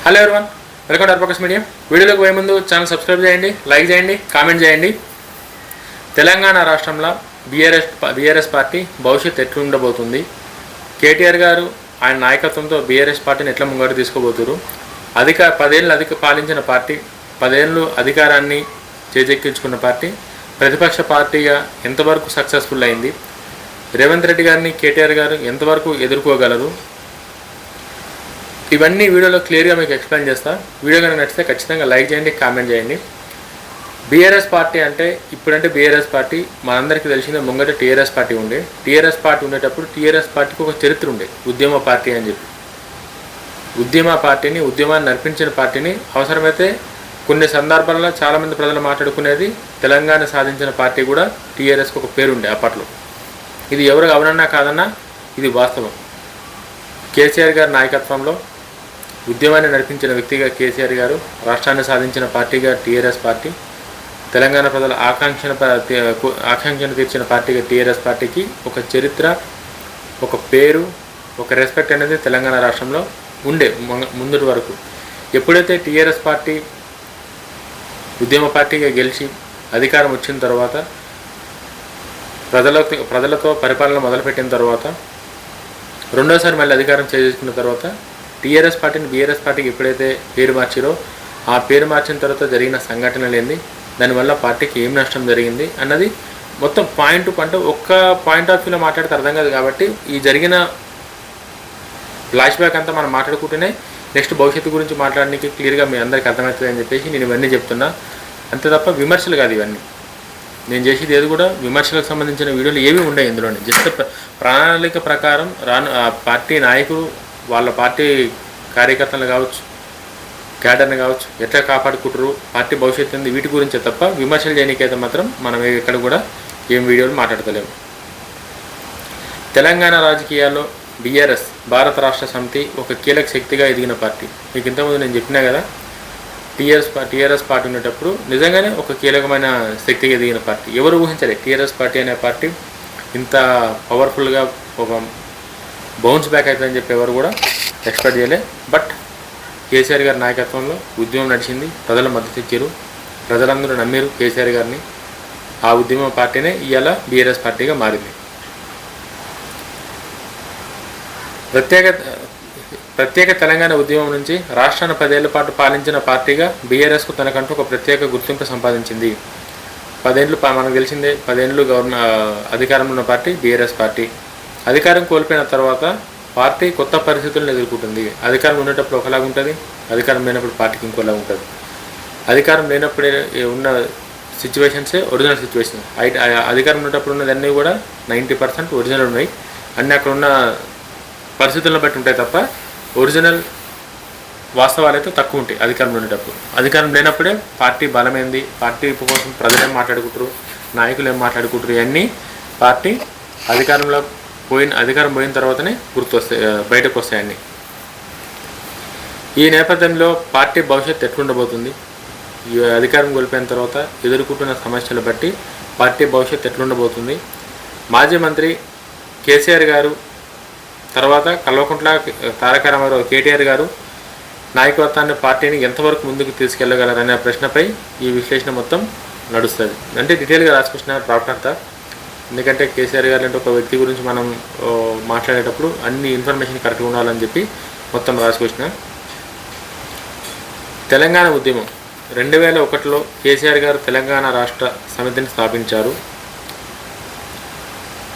Hello everyone, welcome to అర్పకస్ media. వీడియోలోకి పోయే ముందు ఛానల్ సబ్స్క్రైబ్ చేయండి, లైక్ చేయండి, కామెంట్ చేయండి. తెలంగాణ రాష్ట్రంలో బీఆర్ఎస్ పార్టీ భవిష్యత్తు ఎట్లుండబోతుంది, కేటీఆర్ గారు ఆయన నాయకత్వంతో బీఆర్ఎస్ పార్టీని ఎట్లా ముంగడు తీసుకోబోతున్నారు, 10 ఏళ్ళు పాలించిన పార్టీ, 10 ఏళ్ళు అధికారాన్ని చేజెక్కించుకున్న పార్టీ ప్రతిపక్ష పార్టీగా ఎంతవరకు సక్సెస్ఫుల్ అయింది, రేవంత్ రెడ్డి గారిని కేటీఆర్ గారు ఎంతవరకు ఎదుర్కోగలరు, ఇవన్నీ వీడియోలో క్లియర్గా మీకు ఎక్స్ప్లెయిన్ చేస్తా. వీడియో కనుక నచ్చితే ఖచ్చితంగా లైక్ చేయండి, కామెంట్ చేయండి. బీఆర్ఎస్ పార్టీ అంటే ఇప్పుడంటే బీఆర్ఎస్ పార్టీ మనందరికీ తెలిసిందే. ముంగట టీఆర్ఎస్ పార్టీ ఉండే. టీఆర్ఎస్ పార్టీ ఉండేటప్పుడు టీఆర్ఎస్ పార్టీకి ఒక చరిత్ర ఉండే, ఉద్యమ పార్టీ అని చెప్పి. ఉద్యమాన్ని నడిపించిన పార్టీని అవసరమైతే కొన్ని సందర్భాల్లో చాలామంది ప్రజలు మాట్లాడుకునేది తెలంగాణ సాధించిన పార్టీ కూడా టీఆర్ఎస్కి ఒక పేరుండే అప్పట్లో. ఇది ఎవరు అవునన్నా కాదన్నా ఇది వాస్తవం. కేసీఆర్ గారి నాయకత్వంలో ఉద్యమాన్ని నడిపించిన వ్యక్తిగా కేసీఆర్ గారు, రాష్ట్రాన్ని సాధించిన పార్టీగా టీఆర్ఎస్ పార్టీ, తెలంగాణ ప్రజల ఆకాంక్షను తీర్చిన పార్టీగా టీఆర్ఎస్ పార్టీకి ఒక చరిత్ర, ఒక పేరు, ఒక రెస్పెక్ట్ అనేది తెలంగాణ రాష్ట్రంలో ఉండే ముందుటి వరకు. ఎప్పుడైతే టీఆర్ఎస్ పార్టీ ఉద్యమ పార్టీగా గెలిచి అధికారం వచ్చిన తర్వాత, ప్రజలతో పరిపాలన మొదలుపెట్టిన తర్వాత, రెండోసారి మళ్ళీ అధికారం చేసుకున్న తర్వాత టీఆర్ఎస్ పార్టీని బీఆర్ఎస్ పార్టీకి ఎప్పుడైతే పేరు మార్చారో, ఆ పేరు మార్చిన తర్వాత జరిగిన సంఘటనలు ఏంది, దానివల్ల పార్టీకి ఏం నష్టం జరిగింది అన్నది మొత్తం పాయింట్ అంటే ఒక్క పాయింట్ ఆఫ్ వ్యూలో మాట్లాడితే అర్థం కాదు. కాబట్టి ఈ జరిగిన ఫ్లాష్ బ్యాక్ అంతా మనం మాట్లాడుకుంటూనే నెక్స్ట్ భవిష్యత్తు గురించి మాట్లాడడానికి క్లియర్గా మీ అందరికీ అర్థమవుతుంది అని చెప్పేసి నేను ఇవన్నీ చెప్తున్నా. అంతే తప్ప విమర్శలు కాదు ఇవన్నీ. నేను చేసేది ఏది కూడా విమర్శలకు సంబంధించిన వీడియోలు ఏమీ ఉండవు ఇందులోనే. జస్ట్ ప్రణాళిక ప్రకారం పార్టీ నాయకులు, వాళ్ళ పార్టీ కార్యకర్తలు కావచ్చు, క్యాడర్ని కావచ్చు, ఎట్లా కాపాడుకుంటారు, పార్టీ భవిష్యత్తు ఉంది, వీటి గురించే తప్ప విమర్శలు చేయడానికైతే మాత్రం మనం ఎక్కడ కూడా ఏం వీడియోలు మాట్లాడతలేము. తెలంగాణ రాజకీయాల్లో బీఆర్ఎస్, భారత రాష్ట్ర సమితి ఒక కీలక శక్తిగా ఎదిగిన పార్టీ. మీకు ఇంతకుముందు నేను చెప్పినా కదా, టీఆర్ఎస్ పార్టీ ఉండేటప్పుడు నిజంగానే ఒక కీలకమైన శక్తిగా ఎదిగిన పార్టీ. ఎవరు ఊహించలే టీఆర్ఎస్ పార్టీ అనే పార్టీ ఇంత పవర్ఫుల్గా ఒక బౌన్స్ బ్యాక్ అవుతుందని చెప్పి ఎవరు కూడా ఎక్స్పెక్ట్ చేయలే. బట్ కేసీఆర్ గారి నాయకత్వంలో ఉద్యమం నడిచింది, ప్రజల మద్దతు ఇచ్చారు, ప్రజలందరూ నమ్మారు కేసీఆర్ గారిని. ఆ ఉద్యమ పార్టీనే ఇవాళ బీఆర్ఎస్ పార్టీగా మారింది. ప్రత్యేక తెలంగాణ ఉద్యమం నుంచి రాష్ట్రాన్ని 10 ఏళ్ల పాటు పాలించిన పార్టీగా బీఆర్ఎస్కు తనకంటూ ఒక ప్రత్యేక గుర్తింపు సంపాదించింది. 10 ఏళ్ళు మనకు తెలిసిందే, 10 ఏళ్ళు అధికారంలో ఉన్న పార్టీ బీఆర్ఎస్ పార్టీ. అధికారం కోల్పోయిన తర్వాత పార్టీ కొత్త పరిస్థితులను ఎదుర్కొంటుంది. అధికారం ఉండేటప్పుడు ఒకలాగా ఉంటుంది, అధికారం లేనప్పుడు పార్టీకి ఇంకోలాగా ఉంటుంది. అధికారం లేనప్పుడే ఉన్న సిచ్యువేషన్సే ఒరిజినల్ సిచ్యువేషన్. అధికారం ఉన్నప్పుడు ఉన్నదన్నీ కూడా 90% ఒరిజినల్ ఉన్నాయి. అన్నీ అక్కడ ఉన్న పరిస్థితులను బట్టి ఉంటాయి తప్ప ఒరిజినల్ వాస్తవాలు అయితే తక్కువ ఉంటాయి అధికారంలో ఉండేటప్పుడు. అధికారం లేనప్పుడే పార్టీ బలమైంది, పార్టీ కోసం ప్రజలు ఏం మాట్లాడుకుంటారు, నాయకులు ఏం మాట్లాడుకుంటారు, ఇవన్నీ పార్టీ అధికారం పోయిన తర్వాతనే బయటకు వస్తాయన్నీ. ఈ నేపథ్యంలో పార్టీ భవిష్యత్తు ఎట్లుండబోతుంది, ఈ అధికారం కోల్పోయిన తర్వాత ఎదుర్కొంటున్న సమస్యలు బట్టి పార్టీ భవిష్యత్తు ఎట్లుండబోతుంది, మాజీ మంత్రి కేసీఆర్ గారు తర్వాత కల్వకుంట్ల తారక రామారావు కేటీఆర్ గారు నాయకత్వాన్ని పార్టీని ఎంతవరకు ముందుకు తీసుకెళ్లగలరనే ప్రశ్నపై ఈ విశ్లేషణ మొత్తం నడుస్తుంది. అంటే డీటెయిల్గా రాసుకొచ్చిన డ్రాఫ్ట్ అంతా. ఎందుకంటే కేసీఆర్ గారు అంటే ఒక వ్యక్తి గురించి మనం మాట్లాడేటప్పుడు అన్ని ఇన్ఫర్మేషన్ కరెక్ట్గా ఉండాలని చెప్పి మొత్తం రాసుకొచ్చిన. తెలంగాణ ఉద్యమం 2001లో కేసీఆర్ గారు తెలంగాణ రాష్ట్ర సమితిని స్థాపించారు.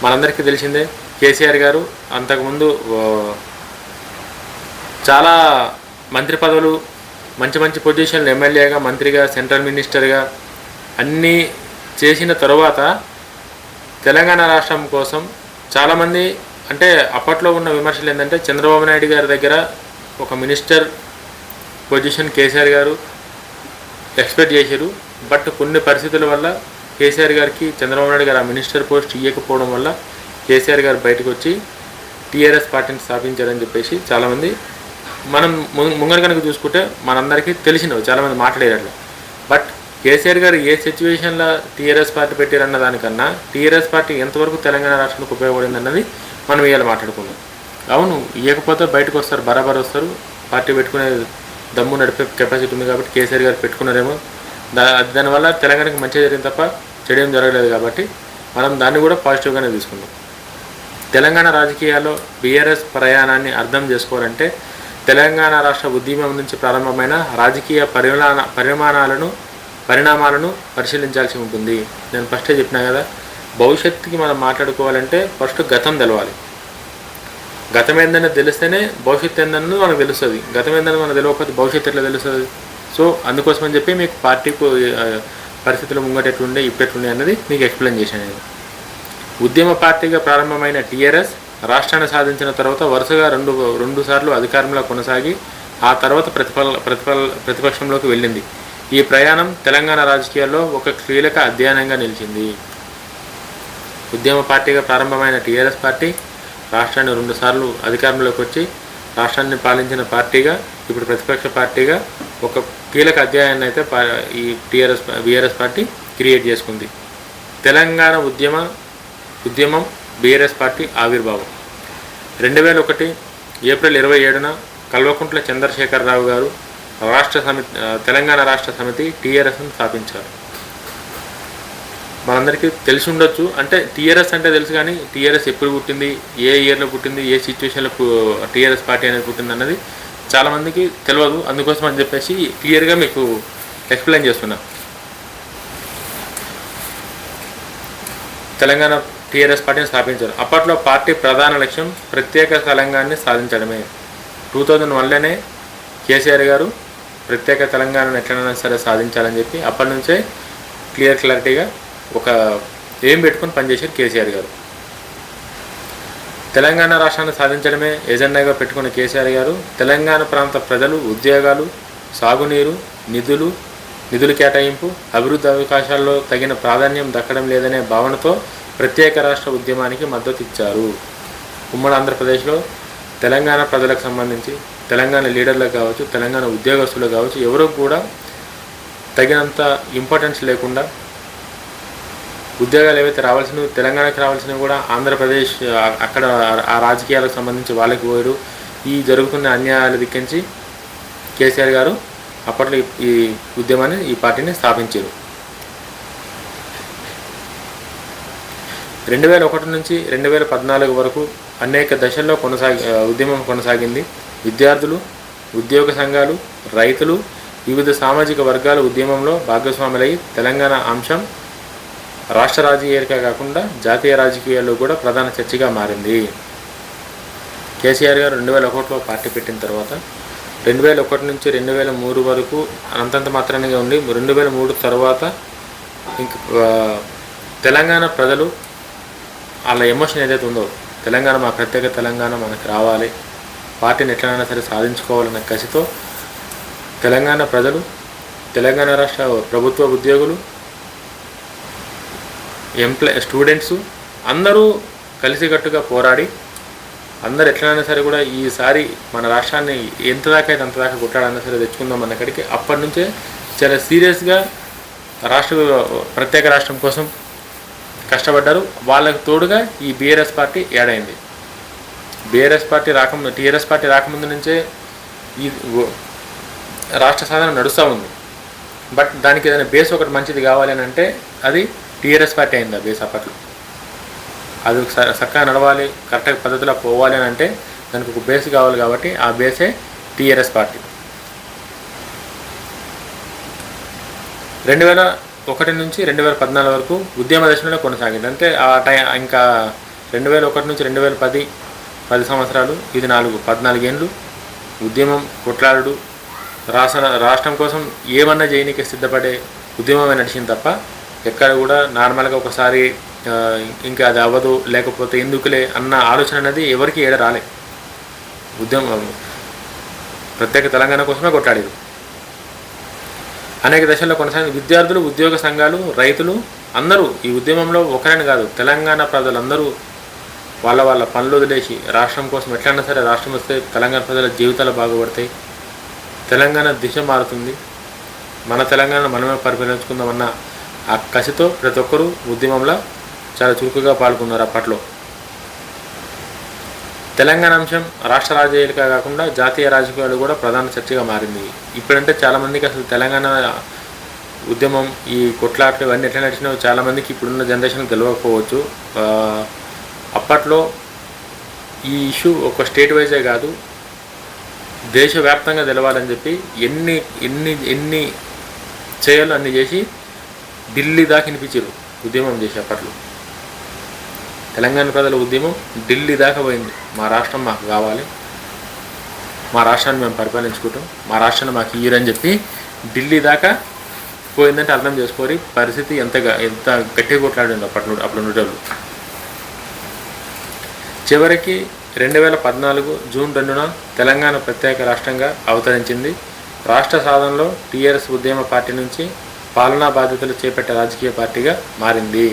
మనందరికీ తెలిసిందే, కేసీఆర్ గారు అంతకుముందు చాలా మంత్రి పదవులు, మంచి పొజిషన్లు, ఎమ్మెల్యేగా, మంత్రిగా, సెంట్రల్ మినిస్టర్గా అన్నీ చేసిన తరువాత తెలంగాణ రాష్ట్రం కోసం చాలామంది, అంటే అప్పట్లో ఉన్న విమర్శలు ఏంటంటే చంద్రబాబు నాయుడు గారి దగ్గర ఒక మినిస్టర్ పొజిషన్ కేసీఆర్ గారు ఎక్స్పెక్ట్ చేశారు. బట్ కొన్ని పరిస్థితుల వల్ల కేసీఆర్ గారికి చంద్రబాబు నాయుడు గారు ఆ మినిస్టర్ పోస్ట్ ఇవ్వకపోవడం వల్ల కేసీఆర్ గారు బయటకు వచ్చి టీఆర్ఎస్ పార్టీని స్థాపించారని చెప్పేసి చాలామంది, మనం ముంగర కనుక చూసుకుంటే మనందరికీ తెలిసినవి, చాలామంది మాట్లాడారు. బట్ కేసీఆర్ గారు ఏ సిచ్యువేషన్లో టీఆర్ఎస్ పార్టీ పెట్టారన్న దానికన్నా టీఆర్ఎస్ పార్టీ ఎంతవరకు తెలంగాణ రాష్ట్రానికి ఉపయోగపడింది అన్నది మనం ఇవాళ మాట్లాడుకుందాం. అవును, ఇవ్వకపోతే బయటకు వస్తారు, బరాబర్ వస్తారు, పార్టీ పెట్టుకునే దమ్ము నడిపే కెపాసిటీ ఉంది కాబట్టి కేసీఆర్ గారు పెట్టుకున్నారేమో. దానివల్ల తెలంగాణకి మంచి జరిగింది తప్ప చెడు ఏం జరగలేదు కాబట్టి మనం దాన్ని కూడా పాజిటివ్గానే తీసుకున్నాం. తెలంగాణ రాజకీయాల్లో బీఆర్ఎస్ ప్రయాణాన్ని అర్థం చేసుకోవాలంటే తెలంగాణ రాష్ట్ర ఉద్యమం నుంచి ప్రారంభమైన రాజకీయ పరిణామాలను పరిశీలించాల్సి ఉంటుంది. నేను ఫస్టే చెప్పినా కదా, భవిష్యత్తుకి మనం మాట్లాడుకోవాలంటే ఫస్ట్ గతం తెలవాలి. గతం ఏందని తెలిస్తేనే భవిష్యత్తు ఏందని మనకు తెలుస్తుంది. గతం ఏందని మనకు తెలియకపోతే భవిష్యత్తు ఎట్లా తెలుస్తుంది? సో అందుకోసమని చెప్పి మీకు పార్టీకు పరిస్థితులు ముంగట ఎట్లుండే ఇప్పుడు ఎట్లుండే అన్నది మీకు ఎక్స్ప్లెయిన్ చేశాను. ఉద్యమ పార్టీగా ప్రారంభమైన టీఆర్ఎస్ రాష్ట్రాన్ని సాధించిన తర్వాత వరుసగా రెండు సార్లు అధికారంలో కొనసాగి ఆ తర్వాత ప్రతిపక్షంలోకి వెళ్ళింది. ఈ ప్రయాణం తెలంగాణ రాజకీయాల్లో ఒక కీలక అధ్యయనంగా నిలిచింది. ఉద్యమ పార్టీగా ప్రారంభమైన టీఆర్ఎస్ పార్టీ రాష్ట్రాన్ని 2 సార్లు అధికారంలోకి వచ్చి రాష్ట్రాన్ని పాలించిన పార్టీగా ఇప్పుడు ప్రతిపక్ష పార్టీగా ఒక కీలక అధ్యాయాన్ని అయితే ఈ బీఆర్ఎస్ పార్టీ క్రియేట్ చేసుకుంది. తెలంగాణ ఉద్యమం బీఆర్ఎస్ పార్టీ ఆవిర్భావం 2001 ఏప్రిల్ 27న కల్వకుంట్ల చంద్రశేఖరరావు గారు తెలంగాణ రాష్ట్ర సమితి టీఆర్ఎస్ను స్థాపించారు. మనందరికీ తెలిసి ఉండొచ్చు, అంటే టీఆర్ఎస్ అంటే తెలుసు కానీ టీఆర్ఎస్ ఎప్పుడు పుట్టింది, ఏ ఇయర్లో పుట్టింది, ఏ సిచ్యువేషన్లో టీఆర్ఎస్ పార్టీ అనేది పుట్టింది అన్నది చాలామందికి తెలియదు. అందుకోసం అని చెప్పేసి క్లియర్గా మీకు ఎక్స్ప్లెయిన్ చేస్తున్నా. తెలంగాణ టీఆర్ఎస్ పార్టీని స్థాపించారు. అప్పట్లో పార్టీ ప్రధాన లక్ష్యం ప్రత్యేక తెలంగాణని సాధించడమే. 2001లోనే కేసీఆర్ గారు ప్రత్యేక తెలంగాణను ఎట్లైనా సరే సాధించాలని చెప్పి అప్పటి నుంచే క్లారిటీగా ఒక ఏం పెట్టుకుని పనిచేశారు కేసీఆర్ గారు. తెలంగాణ రాష్ట్రాన్ని సాధించడమే ఎజెండాగా పెట్టుకున్న కేసీఆర్ గారు తెలంగాణ ప్రాంత ప్రజలు ఉద్యోగాలు, సాగునీరు, నిధులు కేటాయింపు, అభివృద్ధి అవకాశాల్లో తగిన ప్రాధాన్యం దక్కడం లేదనే భావనతో ప్రత్యేక రాష్ట్ర ఉద్యమానికి మద్దతు ఇచ్చారు. ఉమ్మడి ఆంధ్రప్రదేశ్లో తెలంగాణ ప్రజలకు సంబంధించి తెలంగాణ లీడర్లకు కావచ్చు, తెలంగాణ ఉద్యోగస్తులకు కావచ్చు, ఎవరూ కూడా తగినంత ఇంపార్టెన్స్ లేకుండా ఉద్యోగాలు ఏవైతే రావాల్సినవి తెలంగాణకి రావాల్సినవి కూడా ఆంధ్రప్రదేశ్ అక్కడ ఆ రాజకీయాలకు సంబంధించి వాళ్ళకి పోయారు. ఈ జరుగుతున్న అన్యాయాలు దిక్కించి కేసీఆర్ గారు అప్పట్లో ఈ ఉద్యమాన్ని ఈ పార్టీని స్థాపించారు. 2001 నుంచి 2014 వరకు అనేక దశల్లో ఉద్యమం కొనసాగింది. విద్యార్థులు, ఉద్యోగ సంఘాలు, రైతులు, వివిధ సామాజిక వర్గాల ఉద్యమంలో భాగస్వాములై తెలంగాణ అంశం రాష్ట్ర రాజకీయాలకే కాకుండా జాతీయ రాజకీయాల్లో కూడా ప్రధాన చర్చగా మారింది. కేసీఆర్ గారు 2001లో పార్టీ పెట్టిన తర్వాత 2001 నుంచి 2003 వరకు అంతంత మాత్రానిగా ఉండి 2003 తర్వాత ఇంక తెలంగాణ ప్రజలు వాళ్ళ ఎమోషన్ ఏదైతే ఉందో తెలంగాణ మా ప్రత్యేక తెలంగాణ మనకు రావాలి, పార్టీని ఎట్లైనా సరే సాధించుకోవాలన్న కసితో తెలంగాణ ప్రజలు, తెలంగాణ రాష్ట్ర ప్రభుత్వ ఉద్యోగులు, స్టూడెంట్స్ అందరూ కలిసికట్టుగా పోరాడి అందరు ఎట్లయినా సరే కూడా ఈసారి మన రాష్ట్రాన్ని ఎంత దాకా అయితే అంత దాకా కొట్టాడన్నా సరే తెచ్చుకుందాం అన్న కాడికి అప్పటి నుంచే చాలా సీరియస్గా ప్రత్యేక రాష్ట్రం కోసం కష్టపడ్డారు. వాళ్ళకు తోడుగా ఈ బీఆర్ఎస్ పార్టీ యాడ్ అయింది. టీఆర్ఎస్ పార్టీ రాకముందు నుంచే ఈ రాష్ట్ర సాధన నడుస్తూ ఉంది. బట్ దానికి ఏదైనా బేస్ ఒకటి మంచిది కావాలి అని అంటే అది టీఆర్ఎస్ పార్టీ అయింది. ఆ బేస్ అప్పట్లో అది చక్కగా నడవాలి, కరెక్ట్గా పద్ధతిలో పోవాలి అని అంటే దానికి ఒక బేస్ కావాలి. కాబట్టి ఆ బేసే టీఆర్ఎస్ పార్టీ. 2001 నుంచి 2014 వరకు ఉద్యమ దశలో కొనసాగింది. అంటే ఆ ఇంకా 2001 నుంచి 2010 10 సంవత్సరాలు, ఇది 14 ఏళ్ళు ఉద్యమం కొట్లాడు రాష్ట్రం కోసం ఏమన్నా చేయనీకి సిద్ధపడే ఉద్యమమే నడిచింది తప్ప ఎక్కడ కూడా నార్మల్గా ఒకసారి ఇంకా అది అవ్వదు లేకపోతే ఎందుకులే అన్న ఆలోచన అనేది ఎవరికి ఏడ రాలే. ఉద్యమం ప్రత్యేక తెలంగాణ కోసమే కొట్లాడేది. అనేక దశల్లో కొనసాగింది. విద్యార్థులు, ఉద్యోగ సంఘాలు, రైతులు అందరూ ఈ ఉద్యమంలో ఒకరని కాదు, తెలంగాణ ప్రజలందరూ వాళ్ళ పనులు వదిలేసి రాష్ట్రం కోసం ఎట్లయినా సరే రాష్ట్రం వస్తే తెలంగాణ ప్రజల జీవితాలు బాగుపడతాయి, తెలంగాణ దిశ మారుతుంది, మన తెలంగాణ మనమే పరిపాలించుకుందామన్న ఆ కసితో ప్రతి ఒక్కరూ ఉద్యమంలో చాలా చురుకుగా పాల్గొన్నారు. అప్పట్లో తెలంగాణ అంశం రాష్ట్ర రాజకీయాలుగా కాకుండా జాతీయ రాజకీయాలు కూడా ప్రధాన చర్చగా మారింది. ఇప్పుడంటే చాలామందికి అసలు తెలంగాణ ఉద్యమం, ఈ కొట్లాట్లు ఇవన్నీ ఎట్లా నడిచినాయో చాలామందికి ఇప్పుడున్న జనరేషన్కి తెలియకపోవచ్చు. అప్పట్లో ఈ ఇష్యూ ఒక స్టేట్ వైజే కాదు, దేశవ్యాప్తంగా తెలవాలని చెప్పి ఎన్ని ఎన్ని ఎన్ని చేయాలో అన్ని చేసి ఢిల్లీ దాకా వినిపించారు ఉద్యమం చేసి. అప్పట్లో తెలంగాణ ప్రజల ఉద్యమం ఢిల్లీ దాకా పోయింది. మా రాష్ట్రం మాకు కావాలి, మా రాష్ట్రాన్ని మేము పరిపాలించుకుంటాం, మా రాష్ట్రాన్ని మాకు ఇయ్యరని చెప్పి ఢిల్లీ దాకా పోయిందంటే అర్థం చేసుకోరి పరిస్థితి ఎంత గట్టిగా కొట్లాడింది అప్పుడు ఉండేవాళ్ళు. చివరికి 2014 జూన్ 2న తెలంగాణ ప్రత్యేక రాష్ట్రంగా అవతరించింది. రాష్ట్ర సాధనలో టీఆర్ఎస్ ఉద్యమ పార్టీ నుంచి పాలనా బాధ్యతలు చేపట్టే రాజకీయ పార్టీగా మారింది.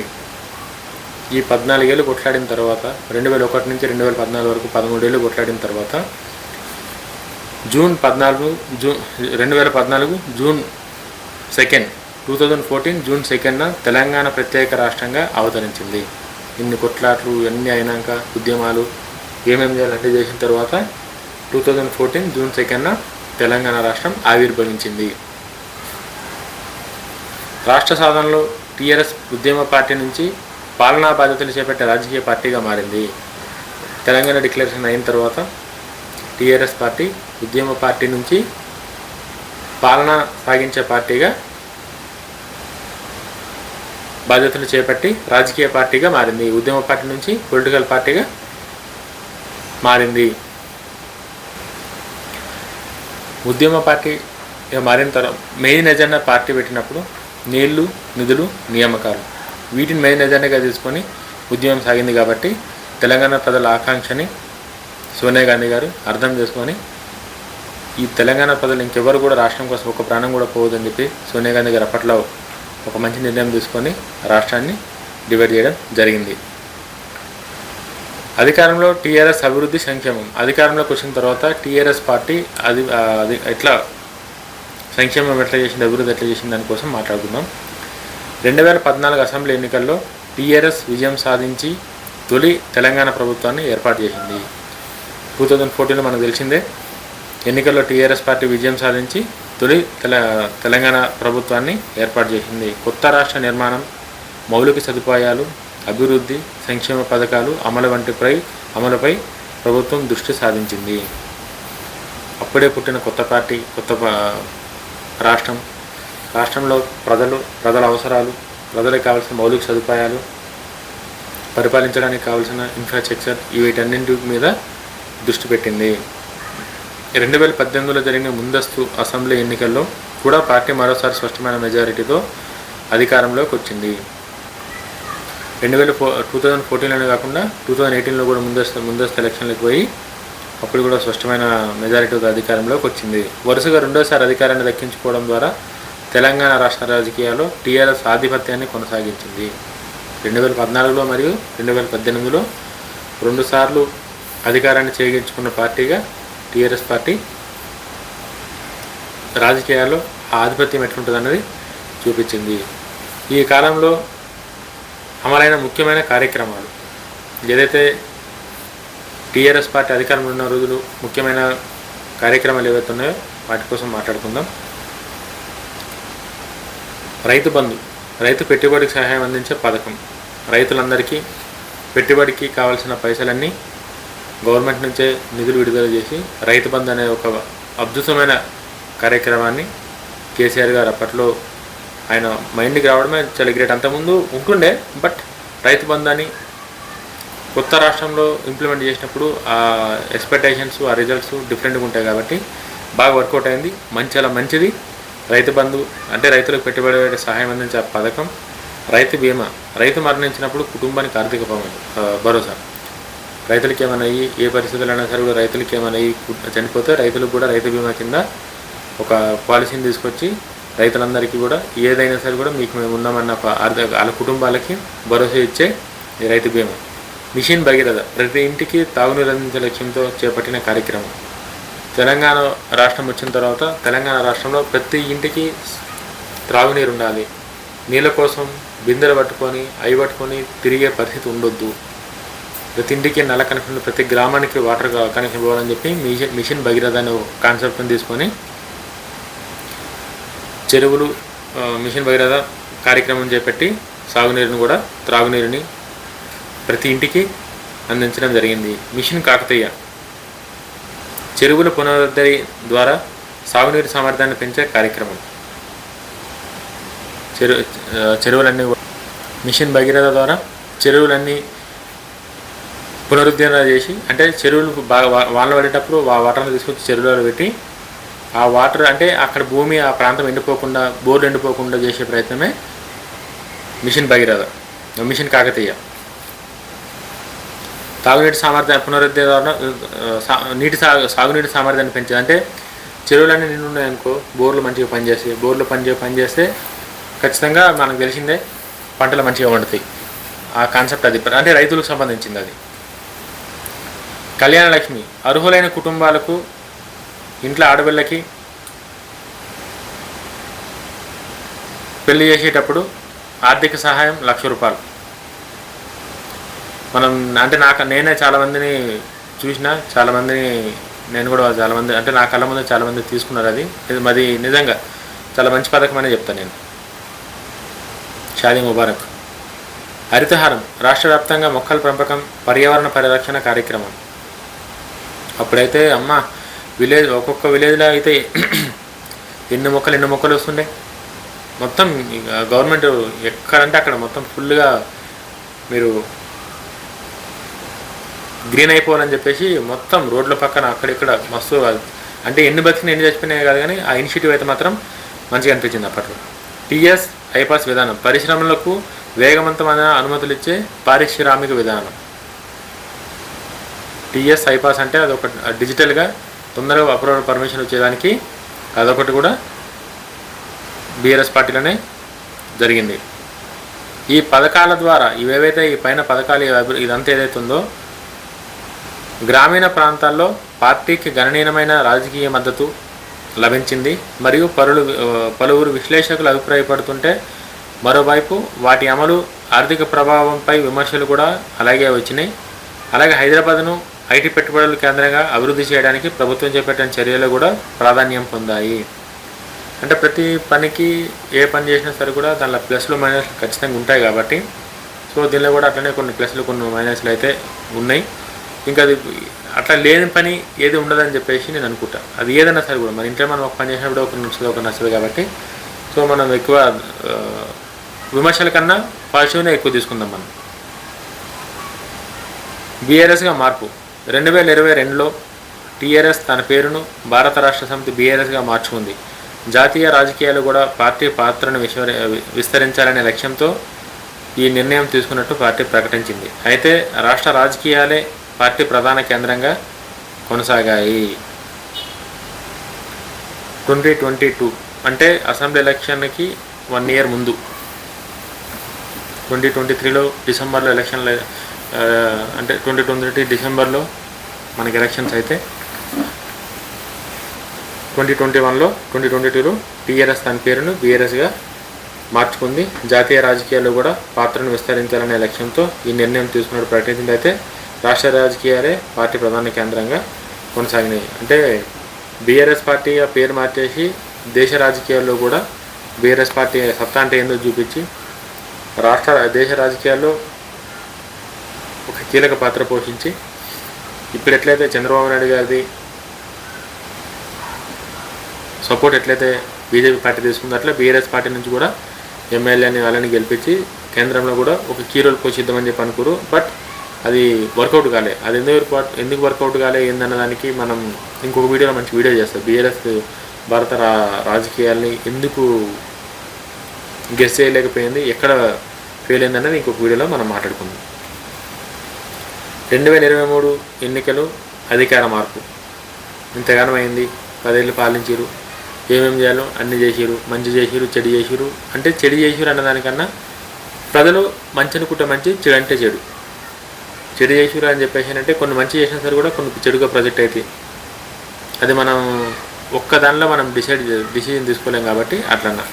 ఈ 14 ఏళ్ళు కొట్లాడిన తర్వాత 2001 నుంచి 2014 వరకు 13 ఏళ్ళు కొట్లాడిన తర్వాత 2014 జూన్ 2 2014 జూన్ 2న తెలంగాణ ప్రత్యేక రాష్ట్రంగా అవతరించింది. ఇన్ని కొట్లాట్లు ఇవన్నీ అయినాక ఉద్యమాలు ఏమేమి చేయాలంటే చేసిన తర్వాత 2014 జూన్ 2న తెలంగాణ రాష్ట్రం ఆవిర్భవించింది. రాష్ట్ర సాధనలో టీఆర్ఎస్ ఉద్యమ పార్టీ నుంచి పాలనా బాధ్యతలు చేపట్టే రాజకీయ పార్టీగా మారింది. తెలంగాణ డిక్లరేషన్ అయిన తర్వాత టీఆర్ఎస్ పార్టీ ఉద్యమ పార్టీ నుంచి పాలన సాగించే పార్టీగా బాధ్యతలు చేపట్టి రాజకీయ పార్టీగా మారింది. ఉద్యమ పార్టీ నుంచి పొలిటికల్ పార్టీగా మారింది. ఉద్యమ పార్టీ మారిన తర్వాత మెయిన్ ఎజెండా పార్టీ పెట్టినప్పుడు నీళ్లు, నిధులు, నియామకాలు వీటిని మెయిన్ ఎజెండాగా తీసుకొని ఉద్యమం సాగింది. కాబట్టి తెలంగాణ ప్రజల ఆకాంక్షని సోనియా గాంధీ గారు అర్థం చేసుకొని ఈ తెలంగాణ ప్రజలు ఇంకెవరు కూడా రాష్ట్రం కోసం ఒక ప్రాణం కూడా పోవద్దని చెప్పి సోనియా గాంధీ గారు అప్పట్లో ఒక మంచి నిర్ణయం తీసుకొని రాష్ట్రాన్ని డివైడ్ చేయడం జరిగింది. అధికారంలో టీఆర్ఎస్ అభివృద్ధి సంక్షేమం. అధికారంలోకి వచ్చిన తర్వాత టీఆర్ఎస్ పార్టీ అది ఎట్లా సంక్షేమం ఎట్లా చేసింది, అభివృద్ధి ఎట్లా చేసింది దానికోసం మాట్లాడుకుందాం. 2014 అసెంబ్లీ ఎన్నికల్లో టీఆర్ఎస్ విజయం సాధించి తొలి తెలంగాణ ప్రభుత్వాన్ని ఏర్పాటు చేసింది. 2014 మనకు తెలిసిందే, ఎన్నికల్లో టీఆర్ఎస్ పార్టీ విజయం సాధించి తొలి తెలంగాణ ప్రభుత్వాన్ని ఏర్పాటు చేసింది. కొత్త రాష్ట్ర నిర్మాణం, మౌలిక సదుపాయాలు, అభివృద్ధి, సంక్షేమ పథకాలు అమలుపై ప్రభుత్వం దృష్టి సాధించింది. అప్పుడే పుట్టిన కొత్త పార్టీ, కొత్త రాష్ట్రంలో ప్రజల అవసరాలు, ప్రజలకు కావాల్సిన మౌలిక సదుపాయాలు, పరిపాలించడానికి కావాల్సిన ఇన్ఫ్రాస్ట్రక్చర్ వీటన్నింటి మీద దృష్టి పెట్టింది. 2018లో జరిగిన ముందస్తు అసెంబ్లీ ఎన్నికల్లో కూడా పార్టీ మరోసారి స్పష్టమైన మెజారిటీతో అధికారంలోకి వచ్చింది. 2014లోనే కాకుండా 2018లో కూడా ముందస్తు ఎలక్షన్లకు పోయి అప్పుడు కూడా స్పష్టమైన మెజారిటీతో అధికారంలోకి వచ్చింది. వరుసగా రెండోసారి అధికారాన్ని దక్కించుకోవడం ద్వారా తెలంగాణ రాష్ట్ర రాజకీయాల్లో టీఆర్ఎస్ ఆధిపత్యాన్ని కొనసాగించింది. 2014లో మరియు 2018లో రెండుసార్లు అధికారాన్ని చేజించుకున్న పార్టీగా టీఆర్ఎస్ పార్టీ రాజకీయాల్లో ఆధిపత్యం ఎట్లుంటుంది అన్నది చూపించింది. ఈ కాలంలో అమలైన ముఖ్యమైన కార్యక్రమాలు, ఏదైతే టీఆర్ఎస్ పార్టీ అధికారంలో ఉన్న రోజులు ముఖ్యమైన కార్యక్రమాలు ఏవైతే ఉన్నాయో వాటి కోసం మాట్లాడుకుందాం. రైతు బంధు, రైతు పెట్టుబడికి సహాయం అందించే పథకం. రైతులందరికీ పెట్టుబడికి కావాల్సిన పైసలన్నీ గవర్నమెంట్ నుంచే నిధులు విడుదల చేసి రైతు బంధు అనే ఒక అద్భుతమైన కార్యక్రమాన్ని కేసీఆర్ గారు అప్పట్లో ఆయన మైండ్కి రావడమే చాలా గ్రేట్. అంతకుముందు ఉంటుండే, బట్ రైతు బంధు అని కొత్త రాష్ట్రంలో ఇంప్లిమెంట్ చేసినప్పుడు ఆ ఎక్స్పెక్టేషన్స్, ఆ రిజల్ట్స్ డిఫరెంట్గా ఉంటాయి కాబట్టి బాగా వర్కౌట్ అయింది. చాలా మంచిది. రైతు బంధు అంటే రైతులకు పెట్టుబడి సహాయం అందించే పథకం. రైతు బీమా, రైతు మరణించినప్పుడు కుటుంబానికి ఆర్థిక భరోసా. రైతులకి ఏమైనా ఏ పరిస్థితులు అయినా సరే కూడా రైతులకి ఏమైనా చనిపోతే రైతులకు కూడా రైతు బీమా కింద ఒక పాలసీని తీసుకొచ్చి రైతులందరికీ కూడా ఏదైనా సరే కూడా మీకు మేము ఉన్నామన్న వాళ్ళ కుటుంబాలకి భరోసా ఇచ్చే ఈ రైతు బీమా. మిషన్ భగీరథ, ప్రతి ఇంటికి తాగునీరు అందించే లక్ష్యంతో చేపట్టిన కార్యక్రమం. తెలంగాణ రాష్ట్రం వచ్చిన తర్వాత తెలంగాణ రాష్ట్రంలో ప్రతి ఇంటికి త్రాగునీరు ఉండాలి. నీళ్ళ కోసం బిందెలు పట్టుకొని తిరిగే పరిస్థితి ఉండొద్దు. ప్రతి ఇంటికి నల్ల కనెక్షన్, ప్రతి గ్రామానికి వాటర్ కనెక్షన్ పోవాలని చెప్పి మిషన్ భగీరథ అనే కాన్సెప్ట్ని తీసుకొని చెరువులు మిషన్ భగీరథ కార్యక్రమం చేపట్టి సాగునీరుని కూడా త్రాగునీరుని ప్రతి ఇంటికి అందించడం జరిగింది. మిషన్ కాకతీయ చెరువుల పునరుద్ధరణ ద్వారా సాగునీరు సామర్థ్యాన్ని పెంచే కార్యక్రమం. చెరువులన్నీ మిషన్ భగీరథ ద్వారా చెరువులన్నీ పునరుద్ధరణ చేసి, అంటే చెరువులు బాగా వానలు పడేటప్పుడు ఆ వాటర్ని తీసుకొచ్చి చెరువులలో పెట్టి ఆ వాటర్ అంటే అక్కడ భూమి ఆ ప్రాంతం ఎండిపోకుండా, బోర్డు ఎండిపోకుండా చేసే ప్రయత్నమే మిషన్ భగీరథ, మిషన్ కాకతీయ. తాగునీటి సామర్థ్యం పునరుద్ధరణ ద్వారా సాగునీటి సామర్థ్యాన్ని పెంచేది. అంటే చెరువులన్నీ నిండు ఉన్నాయనుకో, బోర్లు మంచిగా పనిచేస్తాయి. బోర్లు పనిచేస్తే ఖచ్చితంగా మనకు తెలిసిందే పంటలు మంచిగా వండుతాయి. ఆ కాన్సెప్ట్ అది, అంటే రైతులకు సంబంధించింది అది. కళ్యాణ లక్ష్మి అర్హులైన కుటుంబాలకు ఇంట్లో ఆడపిల్లకి పెళ్లి చేసేటప్పుడు ఆర్థిక సహాయం 1,00,000 రూపాయలు. మనం అంటే నేనే చాలామందిని చూసిన, చాలామందిని నేను కూడా చాలామంది అంటే నా కళ్ళ ముందు చాలామంది తీసుకున్నారు. అది నిజంగా చాలా మంచి పథకం అనే చెప్తాను నేను. షాదీ ముబారక్. హరితహారం రాష్ట్ర వ్యాప్తంగా మొక్కల పెంపకం, పర్యావరణ పరిరక్షణ కార్యక్రమం. అప్పుడైతే ఒక్కొక్క విలేజ్లో అయితే ఎన్ని మొక్కలు వస్తుండే. మొత్తం గవర్నమెంట్ ఎక్కడంటే అక్కడ మొత్తం ఫుల్గా మీరు గ్రీన్ అయిపోవాలని చెప్పేసి మొత్తం రోడ్ల పక్కన అక్కడిక్కడ మస్తు, అంటే ఎన్ని బతికినా ఎన్ని చచ్చిపోయినాయి కాదు కానీ ఆ ఇనిషియేటివ్ అయితే మాత్రం మంచిగా అనిపించింది అప్పట్లో. టీఎస్ ఐపాస్ విధానం పరిశ్రమలకు వేగవంతమైన అనుమతులు ఇచ్చే పారిశ్రామిక విధానం. టీఎస్ ఐపాస్ అంటే అదొక డిజిటల్గా తొందరగా అప్రూవల్ పర్మిషన్ వచ్చేదానికి అదొకటి కూడా బీఆర్ఎస్ పార్టీలోనే జరిగింది. ఈ పథకాల ద్వారా ఇవేవైతే ఈ పైన పథకాలు ఇదంతా ఏదైతే ఉందో గ్రామీణ ప్రాంతాల్లో పార్టీకి గణనీయమైన రాజకీయ మద్దతు లభించింది మరియు పలువురు విశ్లేషకులు అభిప్రాయపడుతుంటే మరోవైపు వాటి అమలు ఆర్థిక ప్రభావంపై విమర్శలు కూడా అలాగే వచ్చినాయి. అలాగే హైదరాబాద్ను ఐటీ పెట్టుబడుల కేంద్రంగా అభివృద్ధి చేయడానికి ప్రభుత్వం చేపట్టిన చర్యలు కూడా ప్రాధాన్యం పొందాయి. అంటే ప్రతి పనికి ఏ పని చేసినా సరే కూడా దానిలో ప్లస్లు మైనస్లు ఖచ్చితంగా ఉంటాయి కాబట్టి సో దీనిలో కూడా అట్లనే కొన్ని ప్లస్లు కొన్ని మైనస్లు అయితే ఉన్నాయి. ఇంకా అది అట్లా లేని పని ఏది ఉండదని చెప్పేసి నేను అనుకుంటా. అది ఏదైనా సరే కూడా మన ఇంట్లో మనం ఒక పని చేసినప్పుడు ఒక నచ్చదు కాబట్టి సో మనం ఎక్కువ విమర్శల కన్నా పాజిటివ్నే ఎక్కువ తీసుకుందాం మనం. బీఆర్ఎస్గా మార్పు 2022లో టీఆర్ఎస్ తన పేరును భారత రాష్ట్ర సమితి బీఆర్ఎస్గా మార్చుకుంది. జాతీయ రాజకీయాలు కూడా పార్టీ పాత్రను విస్తరించాలనే లక్ష్యంతో ఈ నిర్ణయం తీసుకున్నట్టు పార్టీ ప్రకటించింది. అయితే రాష్ట్ర రాజకీయాలే పార్టీ ప్రధాన కేంద్రంగా కొనసాగాయి. 2022 అంటే అసెంబ్లీ ఎలక్షన్కి 1 year ముందు 2023లో డిసెంబర్లో ఎలక్షన్లు, అంటే 2023 డిసెంబర్లో మనకి ఎలక్షన్స్ అయితే 2021లో 2022లో టీఆర్ఎస్ తన పేరును బీఆర్ఎస్గా మార్చుకుంది. జాతీయ రాజకీయాల్లో కూడా పాత్రను విస్తరించాలనే లక్ష్యంతో ఈ నిర్ణయం తీసుకున్నట్టు ప్రకటించింది. అయితే రాష్ట్ర రాజకీయాలే పార్టీ ప్రధాన కేంద్రంగా కొనసాగినాయి. అంటే బీఆర్ఎస్ పార్టీ ఆ పేరు మార్చేసి దేశ రాజకీయాల్లో కూడా బీఆర్ఎస్ పార్టీ సత్తా అంటే ఏందో చూపించి దేశ రాజకీయాల్లో ఒక కీలక పాత్ర పోషించి ఇప్పుడు ఎట్లయితే చంద్రబాబు నాయుడు గారిది సపోర్ట్ ఎట్లయితే బీజేపీ పార్టీ తీసుకుందో అట్లా బీఆర్ఎస్ పార్టీ నుంచి కూడా ఎమ్మెల్యేని వాళ్ళని గెలిపించి కేంద్రంలో కూడా ఒక కీ రోల్ పోషిద్దామని చెప్పి అనుకోరు. బట్ అది వర్కౌట్ కాలే. అది ఎందుకు వర్కౌట్ కాలే ఏందన్న దానికి మనం ఇంకొక వీడియోలో మంచి వీడియో చేస్తాం. బీఆర్ఎస్ భారత రాజకీయాల్ని ఎందుకు గెస్ చేయలేకపోయింది, ఎక్కడ ఫెయిల్ అయిందన్నది ఇంకొక వీడియోలో మనం మాట్లాడుకుందాం. 2023 ఎన్నికలు అధికార మార్పు. ఇంతగానం అయింది, 10 ఏళ్ళు పాలించారు, ఏమేమి చేయాలో అన్ని చేసిరు, మంచి చేసిరు, చెడు చేసిరు. అంటే చెడు చేసిరు అన్నదానికన్నా ప్రజలు మంచి అనుకుంటే మంచి, చెడు అంటే చెడు. చెడు చేసిరు అని చెప్పేసి అంటే కొన్ని మంచి చేసినా సరే కూడా కొన్ని చెడుగా ప్రొజెక్ట్ అవుతాయి. అది మనం ఒక్క దానిలో మనం డిసిజన్ తీసుకోలేం కాబట్టి అట్లన్నా.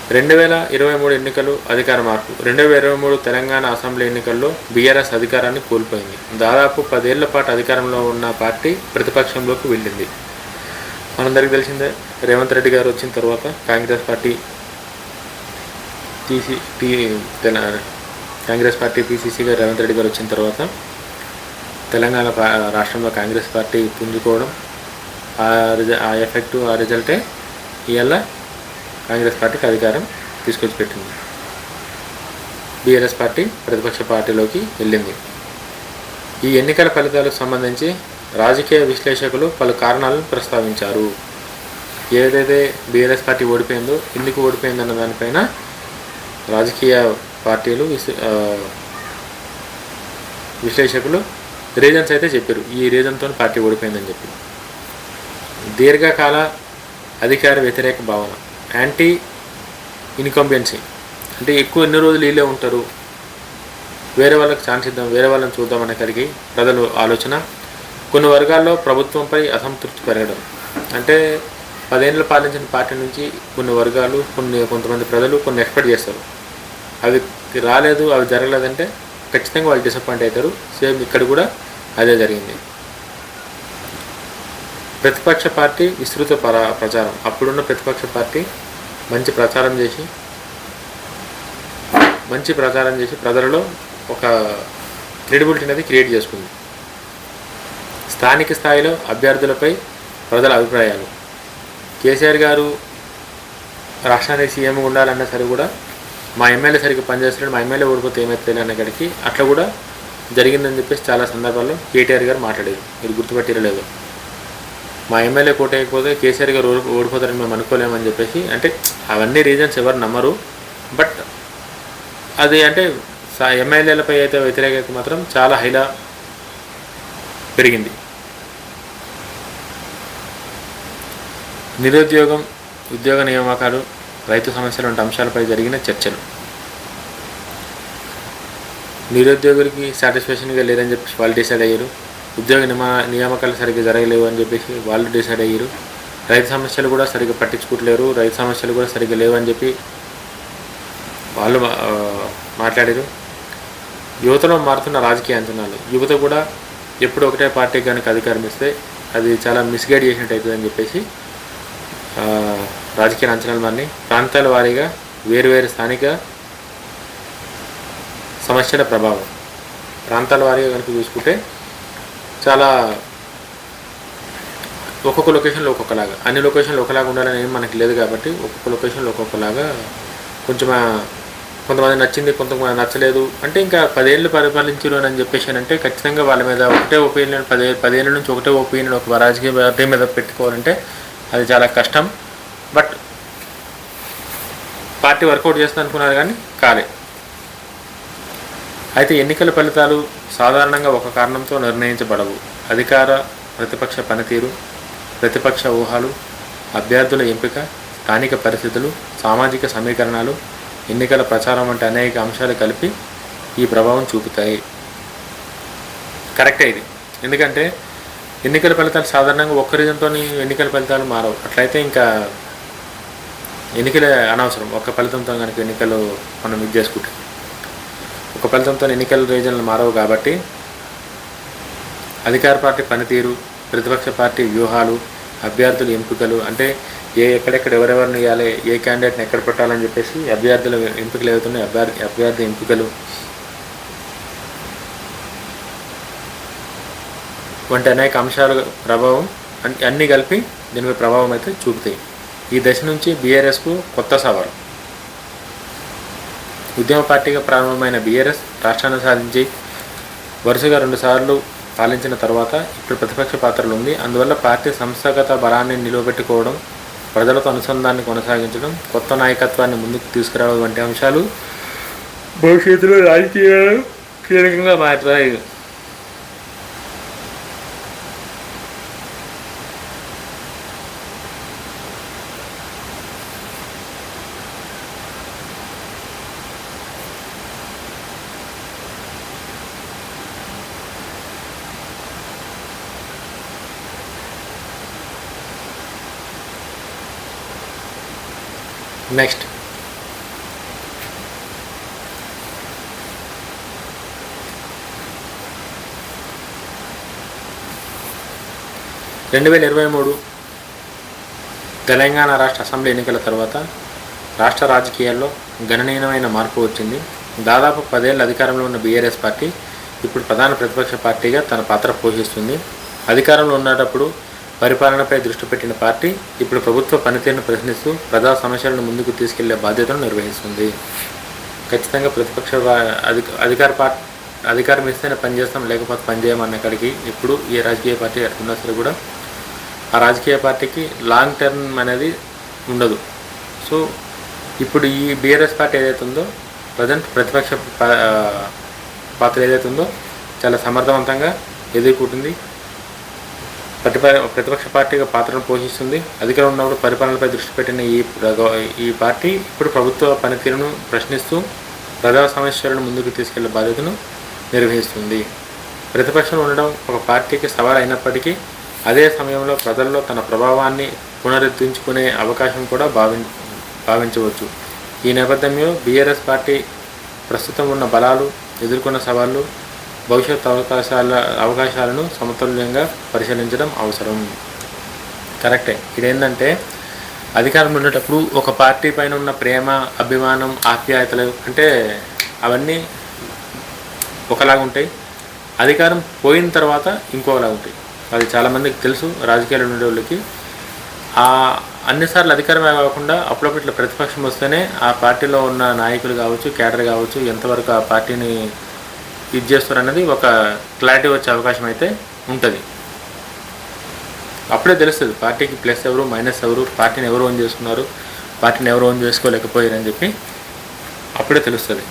2023 ఎన్నికలు అధికార మార్పు. 2023 తెలంగాణ అసెంబ్లీ ఎన్నికల్లో బీఆర్ఎస్ అధికారాన్ని కోల్పోయింది. దాదాపు 10 ఏళ్ల పాటు అధికారంలో ఉన్న పార్టీ ప్రతిపక్షంలోకి వెళ్ళింది. మనందరికీ తెలిసిందే, రేవంత్ రెడ్డి గారు వచ్చిన తర్వాత కాంగ్రెస్ పార్టీ పీసీసీగా రేవంత్ రెడ్డి గారు వచ్చిన తర్వాత తెలంగాణ రాష్ట్రంలో కాంగ్రెస్ పార్టీ పుంజుకోవడం, ఆ ఎఫెక్టు, ఆ రిజల్టే ఇవాళ కాంగ్రెస్ పార్టీకి అధికారం తీసుకొచ్చి పెట్టింది. బీఆర్ఎస్ పార్టీ ప్రతిపక్ష పార్టీలోకి వెళ్ళింది. ఈ ఎన్నికల ఫలితాలకు సంబంధించి రాజకీయ విశ్లేషకులు పలు కారణాలను ప్రస్తావించారు. ఏదైతే బీఆర్ఎస్ పార్టీ ఓడిపోయిందో, ఎందుకు ఓడిపోయిందన్న దానిపైన రాజకీయ పార్టీలు విశ్లేషకులు రీజన్స్ అయితే చెప్పారు. ఈ రీజన్తో పార్టీ ఓడిపోయిందని చెప్పి. దీర్ఘకాల అధికార వ్యతిరేక భావన, యాంటీ ఇన్కంబెన్సీ, అంటే ఎక్కువ ఎన్ని రోజులు వీళ్ళే ఉంటారు, వేరే వాళ్ళకి ఛాన్స్ ఇద్దాం, వేరే వాళ్ళని చూద్దాం అనే కలిగి ప్రజలు ఆలోచన. కొన్ని వర్గాల్లో ప్రభుత్వంపై అసంతృప్తి పెరగడం, అంటే 10 ఏళ్ళు పాలించిన పార్టీ నుంచి కొన్ని వర్గాలు, కొంతమంది ప్రజలు కొన్ని ఎక్స్పెక్ట్ చేస్తారు. అవి రాలేదు, అవి జరగలేదంటే ఖచ్చితంగా వాళ్ళు డిసప్పాయింట్ అవుతారు. సేమ్ ఇక్కడ కూడా అదే జరిగింది. ప్రతిపక్ష పార్టీ విస్తృత ప్రచారం. అప్పుడున్న ప్రతిపక్ష పార్టీ మంచి ప్రచారం చేసి ప్రజలలో ఒక క్రెడిబిలిటీ అనేది క్రియేట్ చేసుకుంది. స్థానిక స్థాయిలో అభ్యర్థులపై ప్రజల అభిప్రాయాలు. కేసీఆర్ గారు రాష్ట్రానికి సీఎం ఉండాలన్నా సరే కూడా మా ఎమ్మెల్యే సరిగ్గా పనిచేస్తున్నాడు, మా ఎమ్మెల్యే ఓడిపోతే ఏమవుతుంది అనే కాడికి అట్లా కూడా జరిగిందని చెప్పేసి చాలా సందర్భాల్లో కేటీఆర్ గారు మాట్లాడేది. మీరు గుర్తుపట్టిరలేదు, మా ఎమ్మెల్యే కోటేయకపోతే కేసీఆర్ గారు ఓడిపోతారని మేము అనుకోలేమని చెప్పేసి. అంటే అవన్నీ రీజన్స్ ఎవరు నమ్మరు, బట్ అది అంటే ఎమ్మెల్యేలపై అయితే వ్యతిరేకత మాత్రం చాలా హైలా పెరిగింది. నిరుద్యోగం, ఉద్యోగ నియామకాలు, రైతు సమస్యలు వంటి అంశాలపై జరిగిన చర్చలు. నిరుద్యోగులకి సాటిస్ఫాక్షన్గా లేదని చెప్పేసి వాళ్ళు డిసైడ్ అయ్యారు. ఉద్యోగ నియామకాలు సరిగ్గా జరగలేవు అని చెప్పేసి వాళ్ళు డిసైడ్ అయ్యారు. రైతు సమస్యలు కూడా సరిగ్గా పట్టించుకోవట్లేరు, రైతు సమస్యలు కూడా సరిగ్గా లేవు అని చెప్పి వాళ్ళు మాట్లాడారు. యువతలో మారుతున్న రాజకీయ అంచనాలు. యువత కూడా ఎప్పుడు ఒకటే పార్టీ కనుక అధికారం ఇస్తే అది చాలా మిస్గైడ్ చేసినట్టు అవుతుందని చెప్పేసి రాజకీయ అంచనాలు మారినాయి. ప్రాంతాల వారీగా వేరువేరు స్థానిక సమస్యల ప్రభావం. ప్రాంతాల వారీగా కనుక చూసుకుంటే చాలా ఒక్కొక్క లొకేషన్లో ఒక్కొక్కలాగా, అన్ని లొకేషన్లు ఒకలాగా ఉండాలని ఏం మనకి లేదు కాబట్టి ఒక్కొక్క లొకేషన్లో ఒక్కొక్కలాగా కొంచెం కొంతమంది నచ్చింది, కొంతమంది నచ్చలేదు. అంటే ఇంకా 10 ఏళ్ళు పరిపాలించారు అని చెప్పేసి అంటే ఖచ్చితంగా వాళ్ళ మీద ఒకటే ఒపీనియన్, 10 ఏళ్ళ నుంచి ఒకటే ఒపీనియన్ ఒక రాజకీయ పార్టీ మీద పెట్టుకోవాలంటే అది చాలా కష్టం. బట్ పార్టీ వర్కౌట్ చేస్తుంది అనుకున్నారు కానీ కాలే. అయితే ఎన్నికల ఫలితాలు సాధారణంగా ఒక కారణంతో నిర్ణయించబడవు. అధికార ప్రతిపక్ష పనితీరు, ప్రతిపక్ష ఊహలు, అభ్యర్థుల ఎంపిక, స్థానిక పరిస్థితులు, సామాజిక సమీకరణాలు, ఎన్నికల ప్రచారం వంటి అనేక అంశాలు కలిపి ఈ ప్రభావం చూపుతాయి. కరెక్టే ఇది. ఎందుకంటే ఎన్నికల ఫలితాలు సాధారణంగా ఒక్క రీజన్తో ఎన్నికల ఫలితాలు మారవు. అట్లయితే ఇంకా ఎన్నికలే అనవసరం. ఒక్క ఫలితంతో కనుక ఎన్నికలు మనం ఇది చేసుకుంటే, ఒక ఫలితంతో ఎన్నికల రీజన్లు మారవు కాబట్టి అధికార పార్టీ పనితీరు, ప్రతిపక్ష పార్టీ వ్యూహాలు, అభ్యర్థుల ఎంపికలు, అంటే ఎక్కడెక్కడ ఎవరెవరిని ఇవ్వాలి, ఏ క్యాండిడేట్ని ఎక్కడ పెట్టాలని చెప్పేసి అభ్యర్థుల ఎంపికలు అవుతున్నాయి. అభ్యర్థి ఎంపికలు వంటి అనేక అంశాల ప్రభావం అన్నీ కలిపి దీనిపై ప్రభావం అయితే చూపుతాయి. ఈ దశ నుంచి బీఆర్ఎస్కు కొత్త సవాలు. ఉద్యమ పార్టీగా ప్రారంభమైన బీఆర్ఎస్ రాష్ట్రాన్ని సాధించి వరుసగా 2 సార్లు పాలించిన తర్వాత ఇప్పుడు ప్రతిపక్ష పాత్రలు ఉంది. అందువల్ల పార్టీ సంస్థాగత బలాన్ని నిలవబెట్టుకోవడం, ప్రజలతో అనుసంధానాన్ని కొనసాగించడం, కొత్త నాయకత్వాన్ని ముందుకు తీసుకురావడం వంటి అంశాలు భవిష్యత్తులో రాజకీయాలు కీలకంగా మారుతాయి. నెక్స్ట్ 2023 తెలంగాణ రాష్ట్ర అసెంబ్లీ ఎన్నికల తర్వాత రాష్ట్ర రాజకీయాల్లో గణనీయమైన మార్పు వచ్చింది. దాదాపు 10 ఏళ్ళ అధికారంలో ఉన్న బీఆర్ఎస్ పార్టీ ఇప్పుడు ప్రధాన ప్రతిపక్ష పార్టీగా తన పాత్ర పోషిస్తుంది. అధికారంలో ఉన్నప్పుడు పరిపాలనపై దృష్టి పెట్టిన పార్టీ ఇప్పుడు ప్రభుత్వ పనితీరును ప్రశ్నిస్తూ ప్రజా సమస్యలను ముందుకు తీసుకెళ్లే బాధ్యతను నిర్వహిస్తుంది. ఖచ్చితంగా ప్రతిపక్ష అధికారం ఇస్తేనే పనిచేస్తాం, లేకపోతే పనిచేయమన్న కాడికి ఇప్పుడు ఏ రాజకీయ పార్టీ ఉన్నా సరే కూడా ఆ రాజకీయ పార్టీకి లాంగ్ టర్మ్ అనేది ఉండదు. సో ఇప్పుడు ఈ బీఆర్ఎస్ పార్టీ ఏదైతే ఉందో ప్రజెంట్ ప్రతిపక్ష పాత్ర ఏదైతే ఉందో చాలా సమర్థవంతంగా ఎదుర్కొంటుంది. ప్రతిపక్ష పార్టీగా పాత్రను పోషిస్తుంది. అధికారం ఉన్నప్పుడు పరిపాలనపై దృష్టి పెట్టిన ఈ పార్టీ ఇప్పుడు ప్రభుత్వ పనితీరును ప్రశ్నిస్తూ ప్రజా సమస్యలను ముందుకు తీసుకెళ్లే బాధ్యతను నిర్వహిస్తుంది. ప్రతిపక్షంలో ఉండడం ఒక పార్టీకి సవాల్ అయినప్పటికీ అదే సమయంలో ప్రజల్లో తన ప్రభావాన్ని పునరుద్ధరించుకునే అవకాశం కూడా భావించవచ్చు. ఈ నేపథ్యంలో బీఆర్ఎస్ పార్టీ ప్రస్తుతం ఉన్న బలాలు, ఎదుర్కొన్న సవాళ్లు, భవిష్యత్ అవకాశాలను సమతుల్యంగా పరిశీలించడం అవసరం. కరెక్టే. ఇదేంటంటే అధికారంలో ఉండేటప్పుడు ఒక పార్టీ పైన ఉన్న ప్రేమ, అభిమానం, ఆప్యాయతలు అంటే అవన్నీ ఒకలాగా ఉంటాయి. అధికారం పోయిన తర్వాత ఇంకోలాగా ఉంటాయి. అది చాలామందికి తెలుసు. రాజకీయాలు ఉండే వాళ్ళకి అన్నిసార్లు అధికారమే కాకుండా అప్పుడప్పుడు ఇట్లా ప్రతిపక్షం వస్తేనే ఆ పార్టీలో ఉన్న నాయకులు కావచ్చు, క్యాడర్ కావచ్చు, ఎంతవరకు ఆ పార్టీని ఇది చేస్తారన్నది ఒక క్లారిటీ వచ్చే అవకాశం అయితే ఉంటుంది. అప్పుడే తెలుస్తుంది పార్టీకి ప్లస్ ఎవరు, మైనస్ ఎవరు, పార్టీని ఎవరు ఓన్ చేసుకున్నారు, పార్టీని ఎవరు ఓన్ చేసుకోలేకపోయారు అని చెప్పి అప్పుడే తెలుస్తుంది.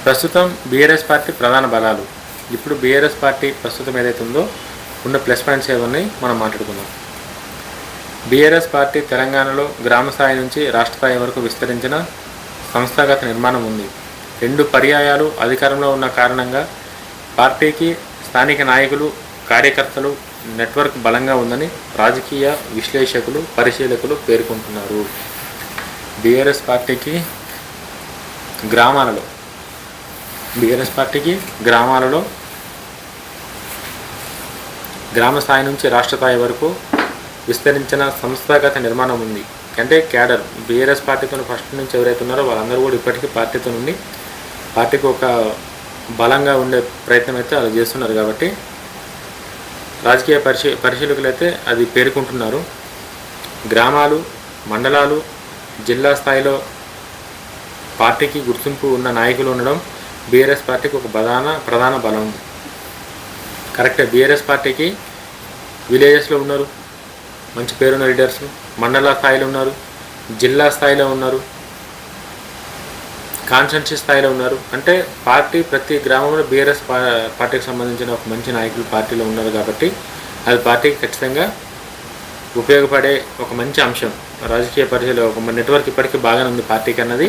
ప్రస్తుతం బీఆర్ఎస్ పార్టీ ప్రధాన బలాలు. ఇప్పుడు బీఆర్ఎస్ పార్టీ ప్రస్తుతం ఏదైతే ఉందో ఉన్న ప్లస్ పాయింట్స్ ఏమని మనం మాట్లాడుకుందాం. బీఆర్ఎస్ పార్టీ తెలంగాణలో గ్రామ స్థాయి నుంచి రాష్ట్ర స్థాయి వరకు విస్తరించిన సంస్థాగత నిర్మాణం ఉంది. 2 పర్యాయాలు అధికారంలో ఉన్న కారణంగా పార్టీకి స్థానిక నాయకులు, కార్యకర్తలు నెట్వర్క్ బలంగా ఉందని రాజకీయ విశ్లేషకులు, పరిశీలకులు పేర్కొంటున్నారు. బీఆర్ఎస్ పార్టీకి గ్రామాలలో గ్రామ స్థాయి నుంచి రాష్ట్ర స్థాయి వరకు విస్తరించిన సంస్థాగత నిర్మాణం ఉంది. అంటే క్యాడర్ బీఆర్ఎస్ పార్టీతో ఫస్ట్ నుంచి ఎవరైతే ఉన్నారో వాళ్ళందరూ కూడా ఇప్పటికీ పార్టీతో ఉండి పార్టీకి ఒక బలంగా ఉండే ప్రయత్నం అయితే అలా చేస్తున్నారు. కాబట్టి రాజకీయ పరిశీలకులు అయితే అది పేర్కొంటున్నారు. గ్రామాలు, మండలాలు, జిల్లా స్థాయిలో పార్టీకి గుర్తింపు ఉన్న నాయకులు ఉండడం బీఆర్ఎస్ పార్టీకి ఒక ప్రధాన బలం. కరెక్టే. బీఆర్ఎస్ పార్టీకి విలేజెస్లో ఉన్నారు, మంచి పేరున్న లీడర్స్, మండల స్థాయిలో ఉన్నారు, జిల్లా స్థాయిలో ఉన్నారు, కాన్స్టిట్యున్సీ స్థాయిలో ఉన్నారు. అంటే పార్టీ ప్రతి గ్రామంలో బీఆర్ఎస్ పార్టీకి సంబంధించిన ఒక మంచి నాయకులు పార్టీలో ఉన్నారు. కాబట్టి అది పార్టీకి ఖచ్చితంగా ఉపయోగపడే ఒక మంచి అంశం. రాజకీయ పరిచయం ఒక నెట్వర్క్ ఇప్పటికీ బాగానే ఉంది పార్టీకి అన్నది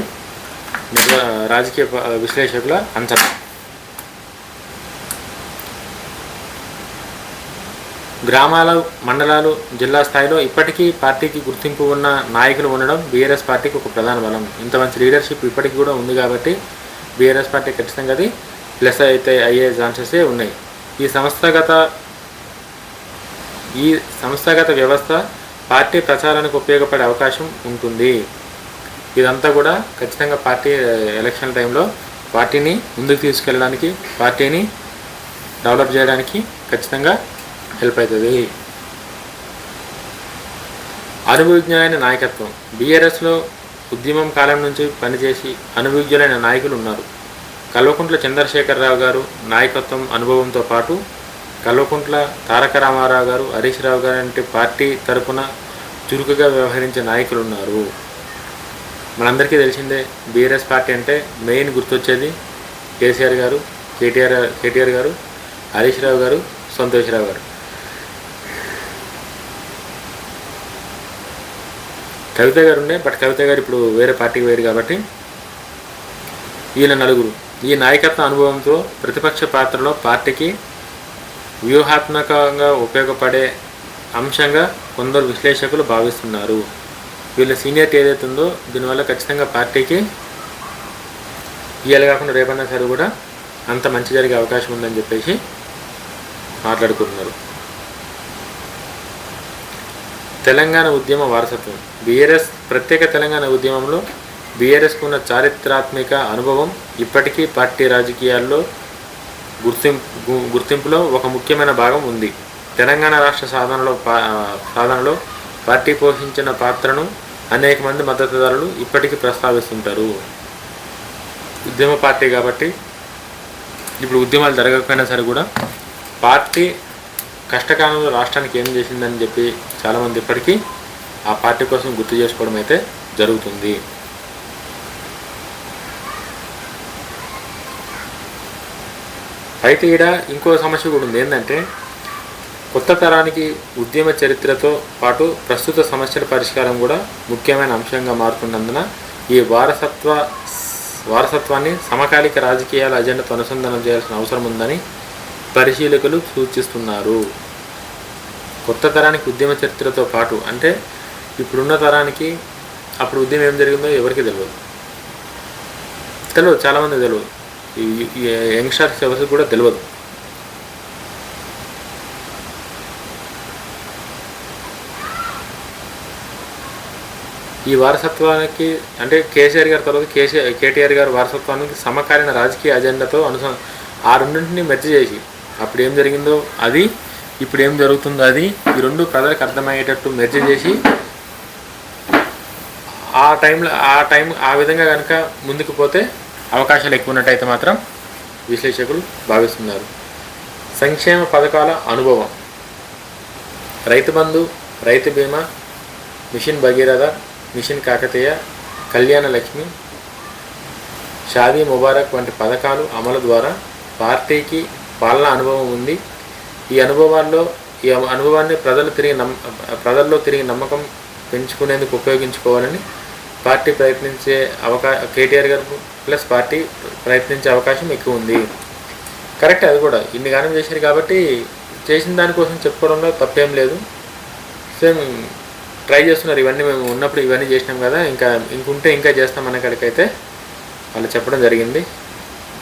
రాజకీయ విశ్లేషకుల అంచనా. గ్రామాలు, మండలాలు, జిల్లా స్థాయిలో ఇప్పటికీ పార్టీకి గుర్తింపు ఉన్న నాయకులు ఉండడం బీఆర్ఎస్ పార్టీకి ఒక ప్రధాన బలం. ఇంత మంచి లీడర్షిప్ ఇప్పటికీ కూడా ఉంది కాబట్టి బీఆర్ఎస్ పార్టీ ఖచ్చితంగా అది ప్లస్ అయితే అయ్యే ఛాన్సెసే ఉన్నాయి. ఈ సంస్థాగత వ్యవస్థ పార్టీ ప్రచారానికి ఉపయోగపడే అవకాశం ఉంటుంది. ఇదంతా కూడా ఖచ్చితంగా పార్టీ ఎలక్షన్ టైంలో పార్టీని ముందుకు తీసుకెళ్ళడానికి, పార్టీని డెవలప్ చేయడానికి ఖచ్చితంగా హెల్ప్ అవుతుంది. అనుభవజ్ఞులైన నాయకత్వం. బీఆర్ఎస్లో ఉద్యమం కాలం నుంచి పనిచేసి అనుభవజ్ఞులైన నాయకులు ఉన్నారు. కల్వకుంట్ల చంద్రశేఖరరావు గారు నాయకత్వం అనుభవంతో పాటు కల్వకుంట్ల తారక రామారావు గారు, హరీష్ రావు గారు అంటే పార్టీ తరపున చురుకుగా వ్యవహరించే నాయకులు ఉన్నారు. మనందరికీ తెలిసిందే బీఆర్ఎస్ పార్టీ అంటే మెయిన్ గుర్తొచ్చేది కేసీఆర్ గారు, కేటీఆర్ గారు, హరీష్ రావు గారు, సంతోష్ రావు గారు. కవిత గారు ఉండే, బట్ కవిత గారు ఇప్పుడు వేరే పార్టీకి వేరు కాబట్టి వీళ్ళ నలుగురు ఈ నాయకత్వ అనుభవంతో ప్రతిపక్ష పాత్రలో పార్టీకి వ్యూహాత్మకంగా ఉపయోగపడే అంశంగా కొందరు విశ్లేషకులు భావిస్తున్నారు. వీళ్ళ సీనియర్టీ ఏదైతే ఉందో దీనివల్ల ఖచ్చితంగా పార్టీకి ఇవాళ కాకుండా రేపన్నా సరే కూడా అంత మంచి జరిగే అవకాశం ఉందని చెప్పేసి మాట్లాడుకుంటున్నారు. తెలంగాణ ఉద్యమ వారసత్వం. బీఆర్ఎస్ ప్రత్యేక తెలంగాణ ఉద్యమంలో బీఆర్ఎస్కు ఉన్న చారిత్రాత్మక అనుభవం ఇప్పటికీ పార్టీ రాజకీయాల్లో గుర్తింపులో ఒక ముఖ్యమైన భాగం ఉంది. తెలంగాణ రాష్ట్ర సాధనలో పార్టీ పోషించిన పాత్రను అనేక మంది మద్దతుదారులు ఇప్పటికీ ప్రస్తావిస్తుంటారు. ఉద్యమ పార్టీ కాబట్టి ఇప్పుడు ఉద్యమాలు జరగకపోయినా సరే కూడా పార్టీ కష్టకాలంలో రాష్ట్రానికి ఏం చేసిందని చెప్పి చాలామంది ఇప్పటికీ ఆ పార్టీ కోసం గుర్తు చేసుకోవడం అయితే జరుగుతుంది. అయితే ఈడ ఇంకో సమస్య కూడా ఉంది. ఏంటంటే కొత్త తరానికి ఉద్యమ చరిత్రతో పాటు ప్రస్తుత సమస్యల పరిష్కారం కూడా ముఖ్యమైన అంశంగా మారుతున్నందున ఈ వారసత్వాన్ని సమకాలిక రాజకీయాల అజెండాతో అనుసంధానం చేయాల్సిన అవసరం ఉందని పరిశీలకులు సూచిస్తున్నారు. కొత్త తరానికి ఉద్యమ చరిత్రతో పాటు అంటే ఇప్పుడున్న తరానికి అప్పుడు ఉద్యమం ఏం జరిగిందో ఎవరికి తెలియదు, చాలామంది తెలియదు, ఈ యంగ్స్టర్స్ ఎవరికి కూడా తెలియదు. ఈ వారసత్వానికి అంటే కేసీఆర్ గారి తర్వాత కేటీఆర్ గారి వారసత్వానికి సమకాలీన రాజకీయ అజెండాతో ఆ రెండింటిని మెర్జ్ చేసి అప్పుడు ఏం జరిగిందో అది ఇప్పుడు ఏం జరుగుతుందో అది ఈ రెండు ప్రజలకు అర్థమయ్యేటట్టు మెర్జ్ చేసి ఆ విధంగా కనుక ముందుకు పోతే అవకాశాలు ఎక్కువ ఉన్నట్టయితే మాత్రం విశ్లేషకులు భావిస్తున్నారు. సంక్షేమ పథకాల అనుభవం. రైతు బంధు, రైతు బీమా, మిషన్ భగీరథ, మిషన్ కాకతీయ, కళ్యాణ లక్ష్మి, షాదీ ముబారక్ వంటి పథకాలు అమలు ద్వారా పార్టీకి పాలనా అనుభవం ఉంది. ఈ అనుభవాన్ని ప్రజల్లో తిరిగి నమ్మకం పెంచుకునేందుకు ఉపయోగించుకోవాలని పార్టీ కేటీఆర్ గారు ప్లస్ పార్టీ ప్రయత్నించే అవకాశం ఎక్కువ ఉంది. కరెక్ట్, అది కూడా ఇన్ని గానం చేశారు కాబట్టి చేసిన దానికోసం చెప్పుకోవడంలో తప్పేం లేదు. సేమ్ ట్రై చేస్తున్నారు. ఇవన్నీ మేము ఉన్నప్పుడు ఇవన్నీ చేసినాం కదా, ఇంకుంటే ఇంకా చేస్తాం అనే కాడికైతే వాళ్ళు చెప్పడం జరిగింది.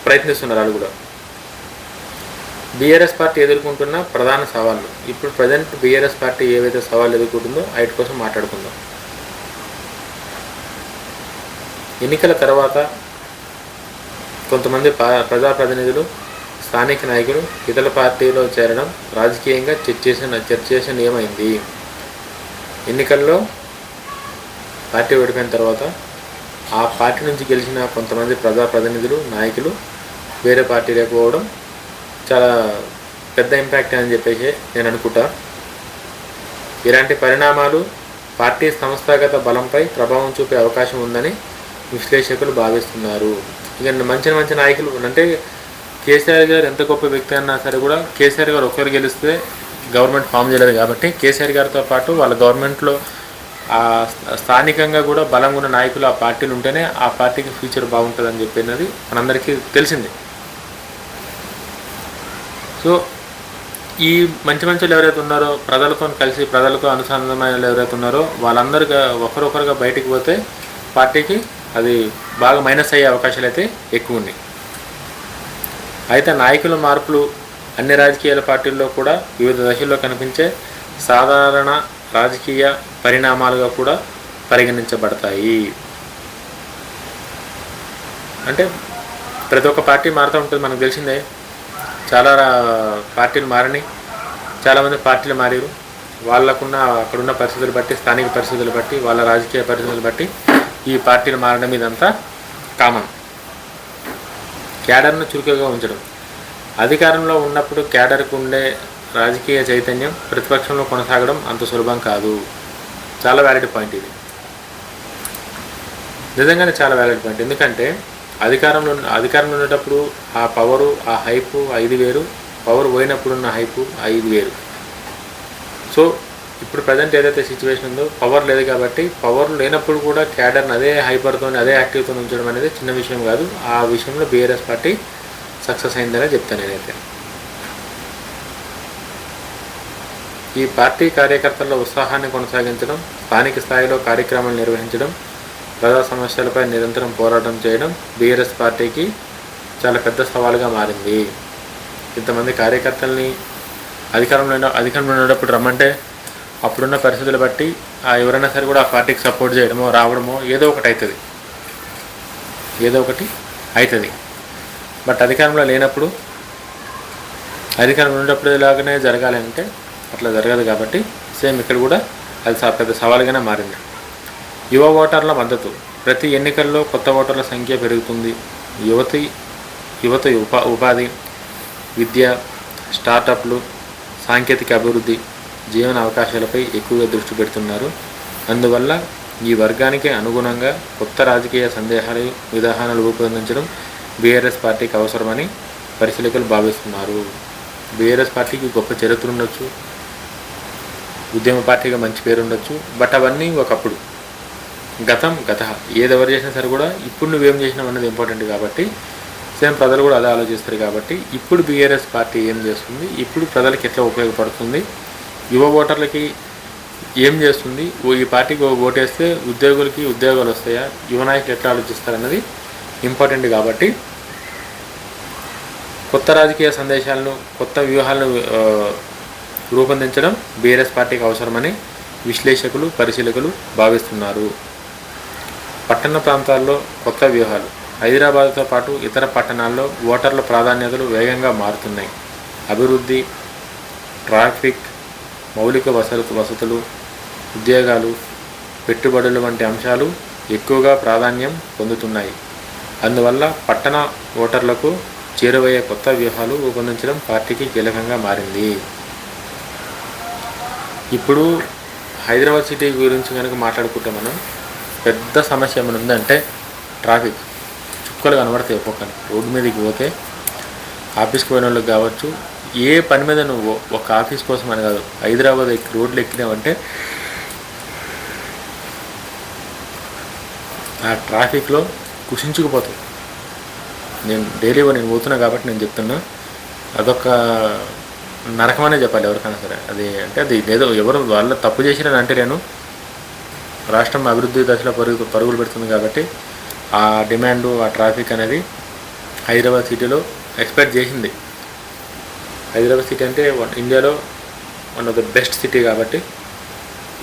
ప్రయత్నిస్తున్నారు వాళ్ళు కూడా. బీఆర్ఎస్ పార్టీ ఎదుర్కొంటున్న ప్రధాన సవాళ్ళు. ఇప్పుడు ప్రజెంట్ బీఆర్ఎస్ పార్టీ ఏవైతే సవాళ్ళు ఎదుర్కొంటుందో వాటి కోసం మాట్లాడుకుందాం. ఎన్నికల తర్వాత కొంతమంది ప్రజాప్రతినిధులు, స్థానిక నాయకులు ఇతర పార్టీలో చేరడం రాజకీయంగా చర్చ ఏమైంది. ఎన్నికల్లో పార్టీ ఓడిపోయిన తర్వాత ఆ పార్టీ నుంచి గెలిచిన కొంతమంది ప్రజాప్రతినిధులు, నాయకులు వేరే పార్టీలోకి పోవడం చాలా పెద్ద ఇంపాక్ట్ అని చెప్పేసి నేను అనుకుంటా. ఇలాంటి పరిణామాలు పార్టీ సంస్థాగత బలంపై ప్రభావం చూపే అవకాశం ఉందని విశ్లేషకులు భావిస్తున్నారు. ఇక మంచి నాయకులు అంటే కేసీఆర్ గారు ఎంత గొప్ప వ్యక్తి అన్నా సరే కూడా కేసీఆర్ గారు ఒక్కరు గెలిస్తే గవర్నమెంట్ ఫామ్ చేయలేదు కాబట్టి కేసీఆర్ గారితో పాటు వాళ్ళ గవర్నమెంట్లో స్థానికంగా కూడా బలంగా ఉన్న నాయకులు ఆ పార్టీలు ఉంటేనే ఆ పార్టీకి ఫ్యూచర్ బాగుంటుందని చెప్పినది మనందరికీ తెలిసింది. సో ఈ మంచి ఎవరైతే ఉన్నారో, ప్రజలతో కలిసి ప్రజలతో అనుసంధానమైన ఎవరైతే ఉన్నారో వాళ్ళందరూ ఒకరొకరుగా బయటికి పోతే పార్టీకి అది బాగా మైనస్ అయ్యే అవకాశాలు అయితే ఎక్కువ ఉన్నాయి. అయితే నాయకుల మార్పులు అన్ని రాజకీయాల పార్టీల్లో కూడా వివిధ దశల్లో కనిపించే సాధారణ రాజకీయ పరిణామాలుగా కూడా పరిగణించబడతాయి. అంటే ప్రతి ఒక్క పార్టీ మారుతూ ఉంటుంది, మనకు తెలిసిందే. చాలా పార్టీలు మారని, చాలామంది పార్టీలు మారారు. వాళ్ళకున్న అక్కడున్న పరిస్థితులు బట్టి, స్థానిక పరిస్థితులు బట్టి, వాళ్ళ రాజకీయ పరిస్థితులు బట్టి ఈ పార్టీలు మారడం ఇదంతా కామన్. క్యాడర్ను చురుకుగా ఉంచడం. అధికారంలో ఉన్నప్పుడు క్యాడర్కు ఉండే రాజకీయ చైతన్యం ప్రతిపక్షంలో కొనసాగడం అంత సులభం కాదు. చాలా వ్యాలిడ్ పాయింట్ ఇది, నిజంగానే చాలా వ్యాలిడ్ పాయింట్. ఎందుకంటే అధికారంలో ఉండేటప్పుడు ఆ పవరు, ఆ హైపు 5 వేరు, పవర్ పోయినప్పుడున్న హైపు 5 వేరు. సో ఇప్పుడు ప్రజెంట్ ఏదైతే సిచ్యువేషన్ ఉందో పవర్ లేదు కాబట్టి పవర్ లేనప్పుడు కూడా క్యాడర్ని అదే హైపర్తో అదే యాక్టివ్తో ఉంచడం అనేది చిన్న విషయం కాదు. ఆ విషయంలో బీఆర్ఎస్ పార్టీ సక్సెస్ అయిందనే చెప్తాను నేనైతే. ఈ పార్టీ కార్యకర్తల ఉత్సాహాన్ని కొనసాగించడం, స్థానిక స్థాయిలో కార్యక్రమాలు నిర్వహించడం, ప్రజా సమస్యలపై నిరంతరం పోరాటం చేయడం బీఆర్ఎస్ పార్టీకి చాలా పెద్ద సవాలుగా మారింది. ఇంతమంది కార్యకర్తల్ని అధికారంలో ఉన్నప్పుడు రమ్మంటే అప్పుడున్న పరిస్థితులు బట్టి ఎవరైనా సరే కూడా ఆ పార్టీకి సపోర్ట్ చేయడమో రావడమో ఏదో ఒకటి అవుతుంది. బట్ అధికారంలో లేనప్పుడు, అధికారంలో ఉన్నప్పుడు ఇలాగనే జరగాలి అంటే అట్లా జరగదు. కాబట్టి సేమ్ ఇక్కడ కూడా అది పెద్ద సవాలుగానే మారింది. యువ ఓటర్ల మద్దతు. ప్రతి ఎన్నికల్లో కొత్త ఓటర్ల సంఖ్య పెరుగుతుంది. యువత ఉపాధి, విద్య, స్టార్టప్లు, సాంకేతిక అభివృద్ధి, జీవన అవకాశాలపై ఎక్కువగా దృష్టి పెడుతున్నారు. అందువల్ల ఈ వర్గానికి అనుగుణంగా కొత్త రాజకీయ విధానాలు రూపొందించడం బీఆర్ఎస్ పార్టీకి అవసరమని పరిశీలకులు భావిస్తున్నారు. బీఆర్ఎస్ పార్టీకి గొప్ప చరిత్ర ఉండొచ్చు, ఉద్యమ పార్టీగా మంచి పేరు ఉండొచ్చు. బట్ అవన్నీ ఒకప్పుడు, గతం ఏదెవరు చేసినా సరే కూడా ఇప్పుడు నువ్వేం చేసినావు అన్నది ఇంపార్టెంట్. కాబట్టి సేమ్ ప్రజలు కూడా అదే ఆలోచిస్తారు. కాబట్టి ఇప్పుడు బీఆర్ఎస్ పార్టీ ఏం చేస్తుంది, ఇప్పుడు ప్రజలకు ఎట్లా ఉపయోగపడుతుంది, యువ ఓటర్లకి ఏం చేస్తుంది, ఈ పార్టీకి ఓటేస్తే ఉద్యోగులకి ఉద్యోగాలు వస్తాయా, యువ నాయకులు ఎట్లా ఆలోచిస్తారన్నది ఇంపార్టెంట్. కాబట్టి కొత్త రాజకీయ సందేశాలను, కొత్త వ్యూహాలను రూపొందించడం బీఆర్ఎస్ పార్టీకి అవసరమని విశ్లేషకులు, పరిశీలకులు భావిస్తున్నారు. పట్టణ ప్రాంతాల్లో కొత్త వ్యూహాలు. హైదరాబాద్తో పాటు ఇతర పట్టణాల్లో ఓటర్ల ప్రాధాన్యతలు వేగంగా మారుతున్నాయి. అభివృద్ధి, ట్రాఫిక్, మౌలిక వసతులు, ఉద్యోగాలు, పెట్టుబడులు వంటి అంశాలు ఎక్కువగా ప్రాధాన్యం పొందుతున్నాయి. అందువల్ల పట్టణ ఓటర్లకు చేరువయ్యే కొత్త వ్యూహాలు రూపొందించడం పార్టీకి కీలకంగా మారింది. ఇప్పుడు హైదరాబాద్ సిటీ గురించి కనుక మాట్లాడుకుంటే మనం పెద్ద సమస్య ఏమైనా ఉందంటే ట్రాఫిక్. చుక్కలు కనబడతాయి ఒక్కొక్కరు. రోడ్డు మీదకి పోతే ఆఫీస్కి పోయిన వాళ్ళకి కావచ్చు, ఏ పని మీద నువ్వు ఒక ఆఫీస్ కోసం అని కాదు, హైదరాబాద్ రోడ్లు ఎక్కినావంటే ఆ ట్రాఫిక్లో కుషించుకుపోతావు. నేను పోతున్నా కాబట్టి నేను చెప్తున్నా, అదొక నరకమనే చెప్పాలి ఎవరికైనా సరే. అది ఏదో ఎవరు వాళ్ళ తప్పు చేసిరని అంటే నేను రాష్ట్రం అభివృద్ధి దశలో పరుగులు పెడుతుంది. కాబట్టి ఆ డిమాండు, ఆ ట్రాఫిక్ అనేది హైదరాబాద్ సిటీలో ఎక్స్పెక్ట్ చేసింది. హైదరాబాద్ సిటీ అంటే ఇండియాలో one of the best city. కాబట్టి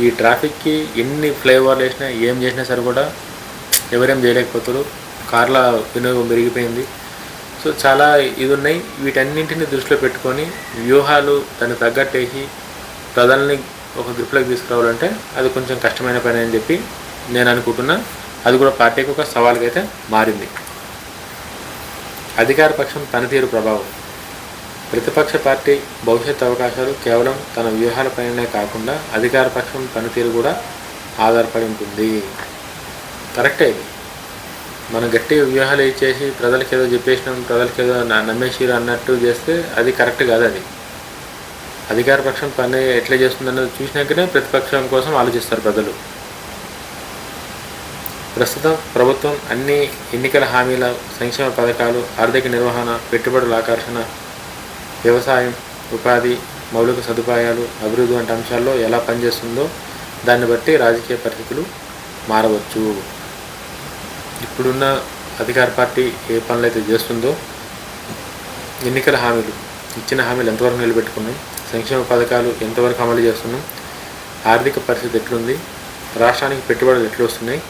ఈ ట్రాఫిక్కి ఎన్ని ఫ్లైఓవర్లు వేసినా, ఏం చేసినా సరే కూడా ఎవరేం చేయలేకపోతారు. కార్ల వినియోగం పెరిగిపోయింది. సో చాలా ఇది ఉన్నాయి. వీటన్నింటిని దృష్టిలో పెట్టుకొని వ్యూహాలు దాన్ని తగ్గట్టేసి ప్రజల్ని ఒక గ్రిప్లోకి తీసుకురావాలంటే అది కొంచెం కష్టమైన పని అని చెప్పి నేను అనుకుంటున్నా. అది కూడా పార్టీకి ఒక సవాల్గా అయితే మారింది. అధికార పక్షం పనితీరు ప్రభావం. ప్రతిపక్ష పార్టీ భవిష్యత్ అవకాశాలు కేవలం తన వ్యూహాలపైనే కాకుండా అధికార పక్షం పనితీరు కూడా ఆధారపడి ఉంటుంది. కరెక్టే. ఇది మనం గట్టి వ్యూహాలు ఇచ్చేసి ప్రజలకు ఏదో చెప్పేసినాం, ప్రజలకు ఏదో నమ్మేసిరు అన్నట్టు చేస్తే అది కరెక్ట్ కాదు. అది అధికార పక్షం పని ఎట్లా చేస్తుందన్నది చూసినాకనే ప్రతిపక్షం కోసం ఆలోచిస్తారు ప్రజలు. ప్రస్తుతం ప్రభుత్వం అన్ని ఎన్నికల హామీల, సంక్షేమ పథకాలు, ఆర్థిక నిర్వహణ, పెట్టుబడుల ఆకర్షణ, వ్యవసాయం, ఉపాధి, మౌలిక సదుపాయాలు, అభివృద్ధి వంటి అంశాల్లో ఎలా పనిచేస్తుందో దాన్ని బట్టి రాజకీయ పరిస్థితులు మారవచ్చు. ఇప్పుడున్న అధికార పార్టీ ఏ పనులు అయితే చేస్తుందో, ఎన్నికల హామీలు, ఇచ్చిన హామీలు ఎంతవరకు నిలబెట్టుకున్నాం, సంక్షేమ పథకాలు ఎంతవరకు అమలు చేస్తున్నాం, ఆర్థిక పరిస్థితి ఎట్లుంది, రాష్ట్రానికి పెట్టుబడులు ఎట్లా వస్తున్నాయి,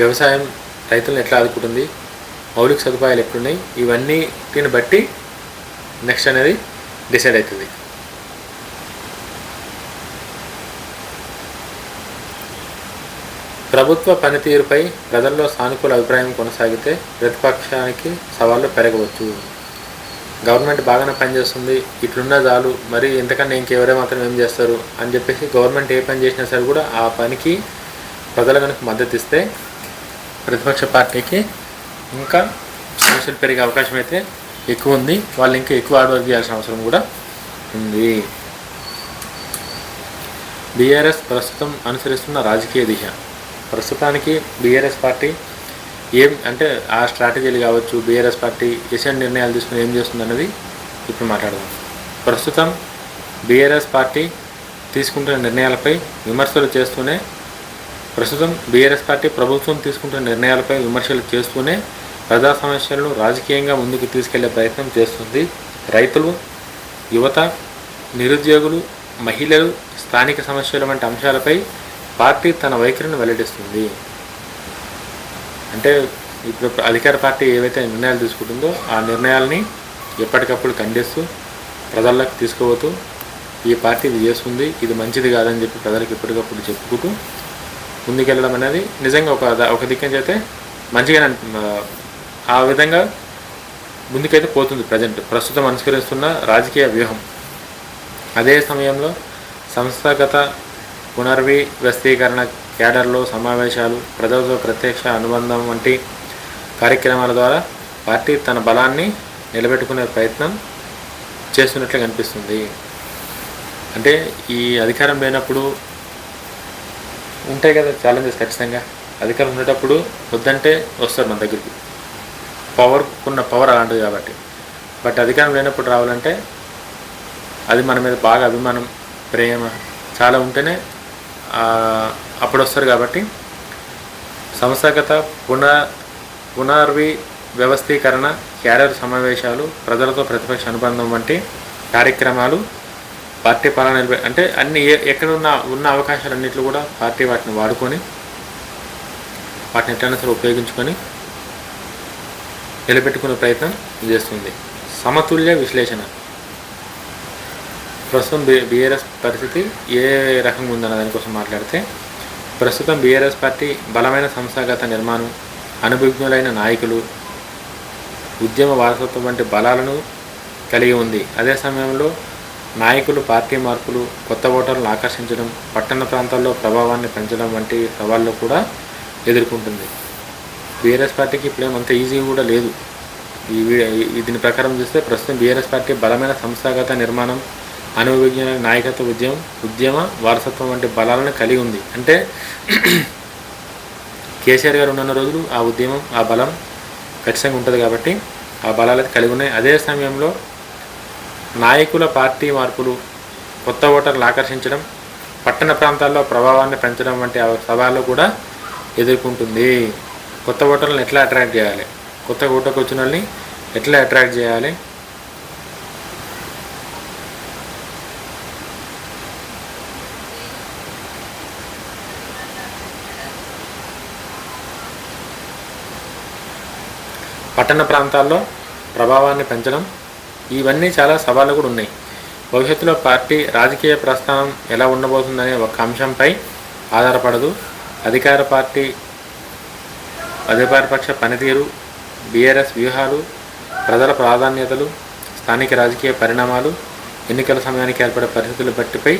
వ్యవసాయం రైతులను ఎట్లా ఆదుకుంటుంది, మౌలిక సదుపాయాలు ఎట్లున్నాయి, ఇవన్నిటిని బట్టి నెక్స్ట్ అనేది డిసైడ్ అవుతుంది. ప్రభుత్వ పనితీరుపై ప్రజల్లో సానుకూల అభిప్రాయం కొనసాగితే ప్రతిపక్షానికి సవాళ్ళు పెరగవచ్చు. గవర్నమెంట్ బాగానే పనిచేస్తుంది, ఇట్లున్న చాలు, మరి ఎంతకన్నా ఇంకెవరే మాత్రం ఏం చేస్తారు అని చెప్పేసి గవర్నమెంట్ ఏ పని చేసినా సరే కూడా ఆ పనికి ప్రజలు కనుక మద్దతు ఇస్తే ప్రతిపక్ష పార్టీకి ఇంకా సమస్యలు పెరిగే అవకాశం అయితే ఎక్కువ ఉంది. వాళ్ళు ఇంకా ఎక్కువ హార్డ్ వర్క్ చేయాల్సిన అవసరం కూడా ఉంది. బీఆర్ఎస్ ప్రస్తుతం అనుసరిస్తున్న రాజకీయ దిశ. ప్రస్తుతానికి బీఆర్ఎస్ పార్టీ ఏం అంటే ఆ స్ట్రాటజీలు కావచ్చు, బీఆర్ఎస్ పార్టీ ఎటువంటి నిర్ణయాలు తీసుకుని ఏం చేస్తుంది అన్నది ఇప్పుడు మాట్లాడదాం. ప్రస్తుతం బీఆర్ఎస్ పార్టీ తీసుకుంటున్న నిర్ణయాలపై విమర్శలు చేస్తూనే ప్రస్తుతం బీఆర్ఎస్ పార్టీ ప్రభుత్వం తీసుకుంటున్న నిర్ణయాలపై విమర్శలు చేస్తూనే ప్రజా సమస్యలను రాజకీయంగా ముందుకు తీసుకెళ్లే ప్రయత్నం చేస్తుంది. రైతులు, యువత, నిరుద్యోగులు, మహిళలు, స్థానిక సమస్యల వంటి అంశాలపై పార్టీ తన వైఖరిని వెల్లడిస్తుంది. అంటే ఇప్పుడు అధికార పార్టీ ఏవైతే నిర్ణయాలు తీసుకుంటుందో ఆ నిర్ణయాలని ఎప్పటికప్పుడు ఖండిస్తూ ప్రజల్లోకి తీసుకుపోతూ ఈ పార్టీ ఇది చేస్తుంది, ఇది మంచిది కాదని చెప్పి ప్రజలకు ఎప్పటికప్పుడు చెప్పుకుంటూ ముందుకెళ్ళడం అనేది నిజంగా ఒక దిక్కని అయితే మంచిగానే ఆ విధంగా ముందుకైతే పోతుంది ప్రస్తుతం అనుసరిస్తున్న రాజకీయ వ్యూహం. అదే సమయంలో సంస్థాగత పునర్వ్యవస్థీకరణ, క్యాడర్లో సమావేశాలు, ప్రజలతో ప్రత్యక్ష అనుబంధం వంటి కార్యక్రమాల ద్వారా పార్టీ తన బలాన్ని నిలబెట్టుకునే ప్రయత్నం చేస్తున్నట్లు కనిపిస్తుంది. అంటే ఈ అధికారం లేనప్పుడు ఉంటాయి కదా ఛాలెంజెస్. ఖచ్చితంగా అధికారం ఉండేటప్పుడు వద్దంటే వస్తారు మన దగ్గరికి, పవర్ అలాంటిది కాబట్టి. బట్ అధికారం లేనప్పుడు రావాలంటే అది మన మీద బాగా అభిమానం, ప్రేమ చాలా ఉంటేనే అప్పుడు వస్తారు. కాబట్టి సంస్థాగత పునర్వ్యవస్థీకరణ, క్యాడర్ సమావేశాలు, ప్రజలతో ప్రతిపక్ష అనుబంధం వంటి కార్యక్రమాలు పార్టీ పాలన అంటే అన్ని ఎక్కడ ఉన్న అవకాశాలన్నింటిలో కూడా పార్టీ వాటిని వాడుకొని వాటిని ఎట్లయినా సరే ఉపయోగించుకొని నిలబెట్టుకునే ప్రయత్నం చేస్తుంది. సమతుల్య విశ్లేషణ. ప్రస్తుతం బీఆర్ఎస్ పరిస్థితి ఏ రకంగా ఉందన్న దానికోసం మాట్లాడితే, ప్రస్తుతం బీఆర్ఎస్ పార్టీ బలమైన సంస్థాగత నిర్మాణం, అనుభవజ్ఞులైన నాయకులు, ఉద్యమ వారసత్వం వంటి బలాలను కలిగి ఉంది. అదే సమయంలో నాయకులు, పార్టీ మార్పులు, కొత్త ఓటర్లను ఆకర్షించడం, పట్టణ ప్రాంతాల్లో ప్రభావాన్ని పెంచడం వంటి సవాళ్ళు కూడా ఎదుర్కొంటుంది. బీఆర్ఎస్ పార్టీకి ఇప్పుడేమంత ఈజీ కూడా లేదు. దీని ప్రకారం చూస్తే ప్రస్తుతం బీఆర్ఎస్ పార్టీ బలమైన సంస్థాగత నిర్మాణం, అనుభవజ్ఞ నాయకత్వ, ఉద్యమ వారసత్వం వంటి బలాలను కలిగి ఉంది. అంటే కేసీఆర్ గారు ఉన్న రోజులు ఆ ఉద్యమం, ఆ బలం ఖచ్చితంగా ఉంటుంది కాబట్టి ఆ బలాలు కలిగి ఉన్నాయి. అదే సమయంలో నాయకుల, పార్టీ మార్పులు, కొత్త ఓటర్లు ఆకర్షించడం, పట్టణ ప్రాంతాల్లో ప్రభావాన్ని పెంచడం వంటి సవాళ్ళు కూడా ఎదుర్కొంటుంది. కొత్త ఓటర్లను ఎట్లా అట్రాక్ట్ చేయాలి, కొత్త ఓటర్కి వచ్చిన వాళ్ళని ఎట్లా అట్రాక్ట్ చేయాలి, పట్టణ ప్రాంతాల్లో ప్రభావాన్ని పెంచడం, ఇవన్నీ చాలా సవాళ్ళు కూడా ఉన్నాయి. భవిష్యత్తులో పార్టీ రాజకీయ ప్రస్థానం ఎలా ఉండబోతుందనే ఒక అంశంపై ఆధారపడదు. అధికార పక్ష పనితీరు, బీఆర్ఎస్ వ్యూహాలు, ప్రజల ప్రాధాన్యతలు, స్థానిక రాజకీయ పరిణామాలు, ఎన్నికల సమయానికి ఏర్పడే పరిస్థితుల బట్టిపై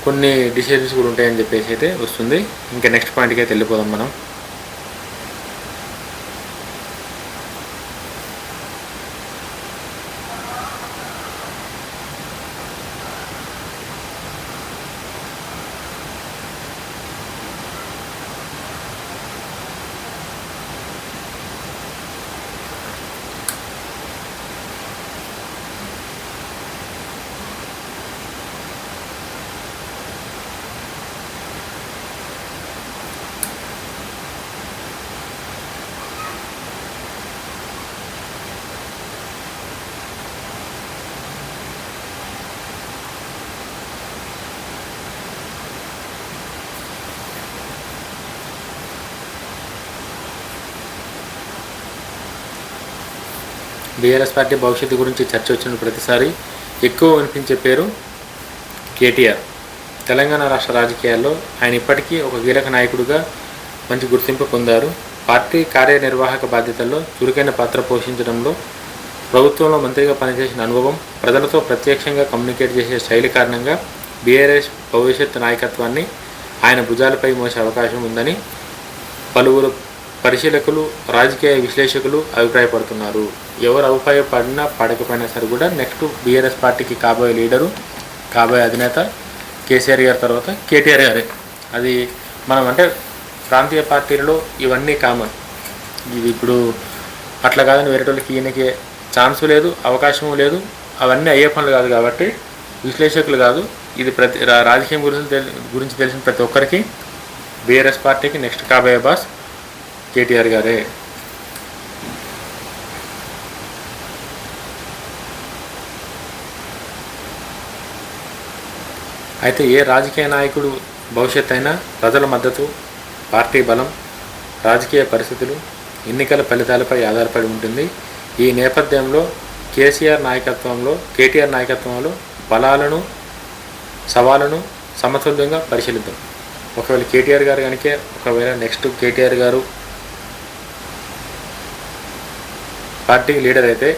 కొన్ని డిసిషన్స్ కూడా ఉంటాయని చెప్పేసి అయితే వస్తుంది. ఇంకా నెక్స్ట్ పాయింట్కి అయితే వెళ్ళిపోదాం మనం. బీఆర్ఎస్ పార్టీ భవిష్యత్తు గురించి చర్చ వచ్చిన ప్రతిసారి ఎక్కువ వినిపించే పేరు కేటీఆర్. తెలంగాణ రాష్ట్ర రాజకీయాల్లో ఆయన ఇప్పటికీ ఒక కీలక నాయకుడిగా మంచి గుర్తింపు పొందారు. పార్టీ కార్యనిర్వాహక బాధ్యతల్లో చురుకైన పాత్ర పోషించడంలో, ప్రభుత్వంలో మంత్రిగా పనిచేసిన అనుభవం, ప్రజలతో ప్రత్యక్షంగా కమ్యూనికేట్ చేసే శైలి కారణంగా బీఆర్ఎస్ భవిష్యత్ నాయకత్వాన్ని ఆయన భుజాలపై మోసే అవకాశం ఉందని పలువురు పరిశీలకులు, రాజకీయ విశ్లేషకులు అభిప్రాయపడుతున్నారు. ఎవరు అభిప్రాయపడినా పడకపోయినా సరే కూడా నెక్స్ట్ బీఆర్ఎస్ పార్టీకి కాబోయే లీడరు, కాబోయే అధినేత కేసీఆర్ గారి తర్వాత కేటీఆర్ గారే. అది మనం అంటే ప్రాంతీయ పార్టీలలో ఇవన్నీ కామన్. ఇది ఇప్పుడు అట్లా కాదని వేరే వాళ్ళకి ఈయనకి ఛాన్సు లేదు, అవకాశము లేదు, అవన్నీ అయ్యే పనులు కాదు. కాబట్టి విశ్లేషకులు కాదు, ఇది రాజకీయం గురించి తెలిసిన ప్రతి ఒక్కరికి బీఆర్ఎస్ పార్టీకి నెక్స్ట్ కాబోయే బాస్ కేటీఆర్ గారే. అయితే ఏ రాజకీయ నాయకుడు భవిష్యత్ అయినా ప్రజల మద్దతు, పార్టీ బలం, రాజకీయ పరిస్థితులు, ఎన్నికల ఫలితాలపై ఆధారపడి ఉంటుంది. ఈ నేపథ్యంలో కేటీఆర్ నాయకత్వంలో బలాలను, సవాళ్ళను సమతుల్యంగా పరిశీలిద్దాం. ఒకవేళ కేటీఆర్ గారు కనుక నెక్స్ట్ కేటీఆర్ గారు పార్టీకి లీడర్ అయితే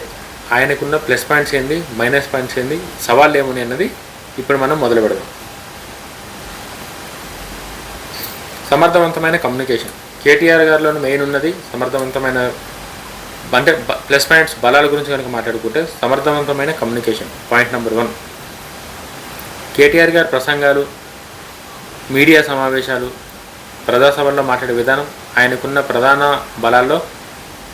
ఆయనకున్న ప్లస్ పాయింట్స్ ఏంది, మైనస్ పాయింట్స్ ఏంది, సవాళ్ళు ఏమున్నాయి అన్నది ఇప్పుడు మనం మొదలు పెడదాం. సమర్థవంతమైన కమ్యూనికేషన్. కేటీఆర్ గారిలోని మెయిన్ ఉన్నది సమర్థవంతమైన, అంటే ప్లస్ పాయింట్స్ బలాల గురించి కనుక మాట్లాడుకుంటే సమర్థవంతమైన కమ్యూనికేషన్ పాయింట్ నెంబర్ 1. కేటీఆర్ గారి ప్రసంగాలు, మీడియా సమావేశాలు, ప్రజాసభల్లో మాట్లాడే విధానం ఆయనకున్న ప్రధాన బలాల్లో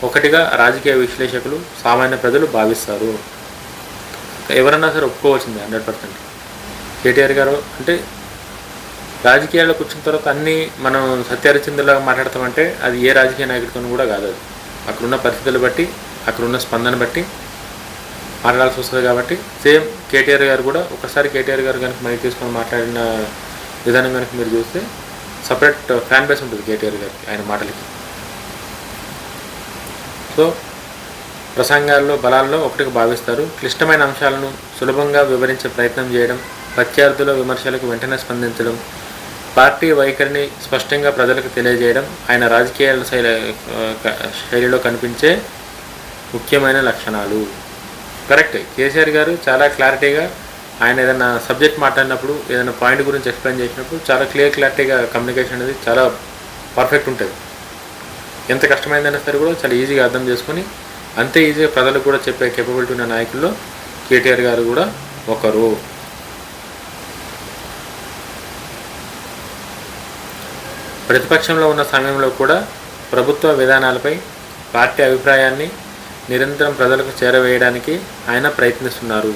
ఒకటిగా రాజకీయ విశ్లేషకులు, సామాన్య ప్రజలు భావిస్తారు. ఎవరన్నా సరే ఒప్పుకోవాల్సిందే 100%. కేటీఆర్ గారు అంటే రాజకీయాల్లోకి వచ్చిన తర్వాత అన్నీ మనం సత్యహరిచంద్రులాగా మాట్లాడతామంటే అది ఏ రాజకీయ నాయకుడితో కూడా కాదు. అది అక్కడున్న పరిస్థితులు బట్టి, అక్కడున్న స్పందన బట్టి మాట్లాడాల్సి వస్తుంది. కాబట్టి సేమ్ కేటీఆర్ గారు కూడా ఒకసారి కేటీఆర్ గారు కనుక మైక్ తీసుకొని మాట్లాడిన విధానం కనుక మీరు చూస్తే సపరేట్ ఫ్యాన్ బేస్ ఉంటుంది కేటీఆర్ గారికి, ఆయన మాటలకి. సో ప్రసంగాల్లో బలాల్లో ఒకటిగా భావిస్తారు. క్లిష్టమైన అంశాలను సులభంగా వివరించే ప్రయత్నం చేయడం, ప్రత్యర్థుల విమర్శలకు వెంటనే స్పందించడం, పార్టీ వైఖరిని స్పష్టంగా ప్రజలకు తెలియజేయడం ఆయన రాజకీయ శైలిలో కనిపించే ముఖ్యమైన లక్షణాలు. కరెక్ట్. కేసీఆర్ గారు చాలా క్లారిటీగా ఆయన ఏదైనా సబ్జెక్ట్ మాట్లాడినప్పుడు, ఏదైనా పాయింట్ గురించి ఎక్స్ప్లెయిన్ చేసినప్పుడు చాలా క్లారిటీగా కమ్యూనికేషన్ అనేది చాలా పర్ఫెక్ట్ ఉంటుంది. ఎంత కష్టమైందైనా సరే కూడా చాలా ఈజీగా అర్థం చేసుకొని అంతే ఈజీగా ప్రజలకు కూడా చెప్పే కేపబిలిటీ ఉన్న నాయకుల్లో కేటీఆర్ గారు కూడా ఒకరు. ప్రతిపక్షంలో ఉన్న సమయంలో కూడా ప్రభుత్వ విధానాలపై పార్టీ అభిప్రాయాన్ని నిరంతరం ప్రజలకు చేరవేయడానికి ఆయన ప్రయత్నిస్తున్నారు.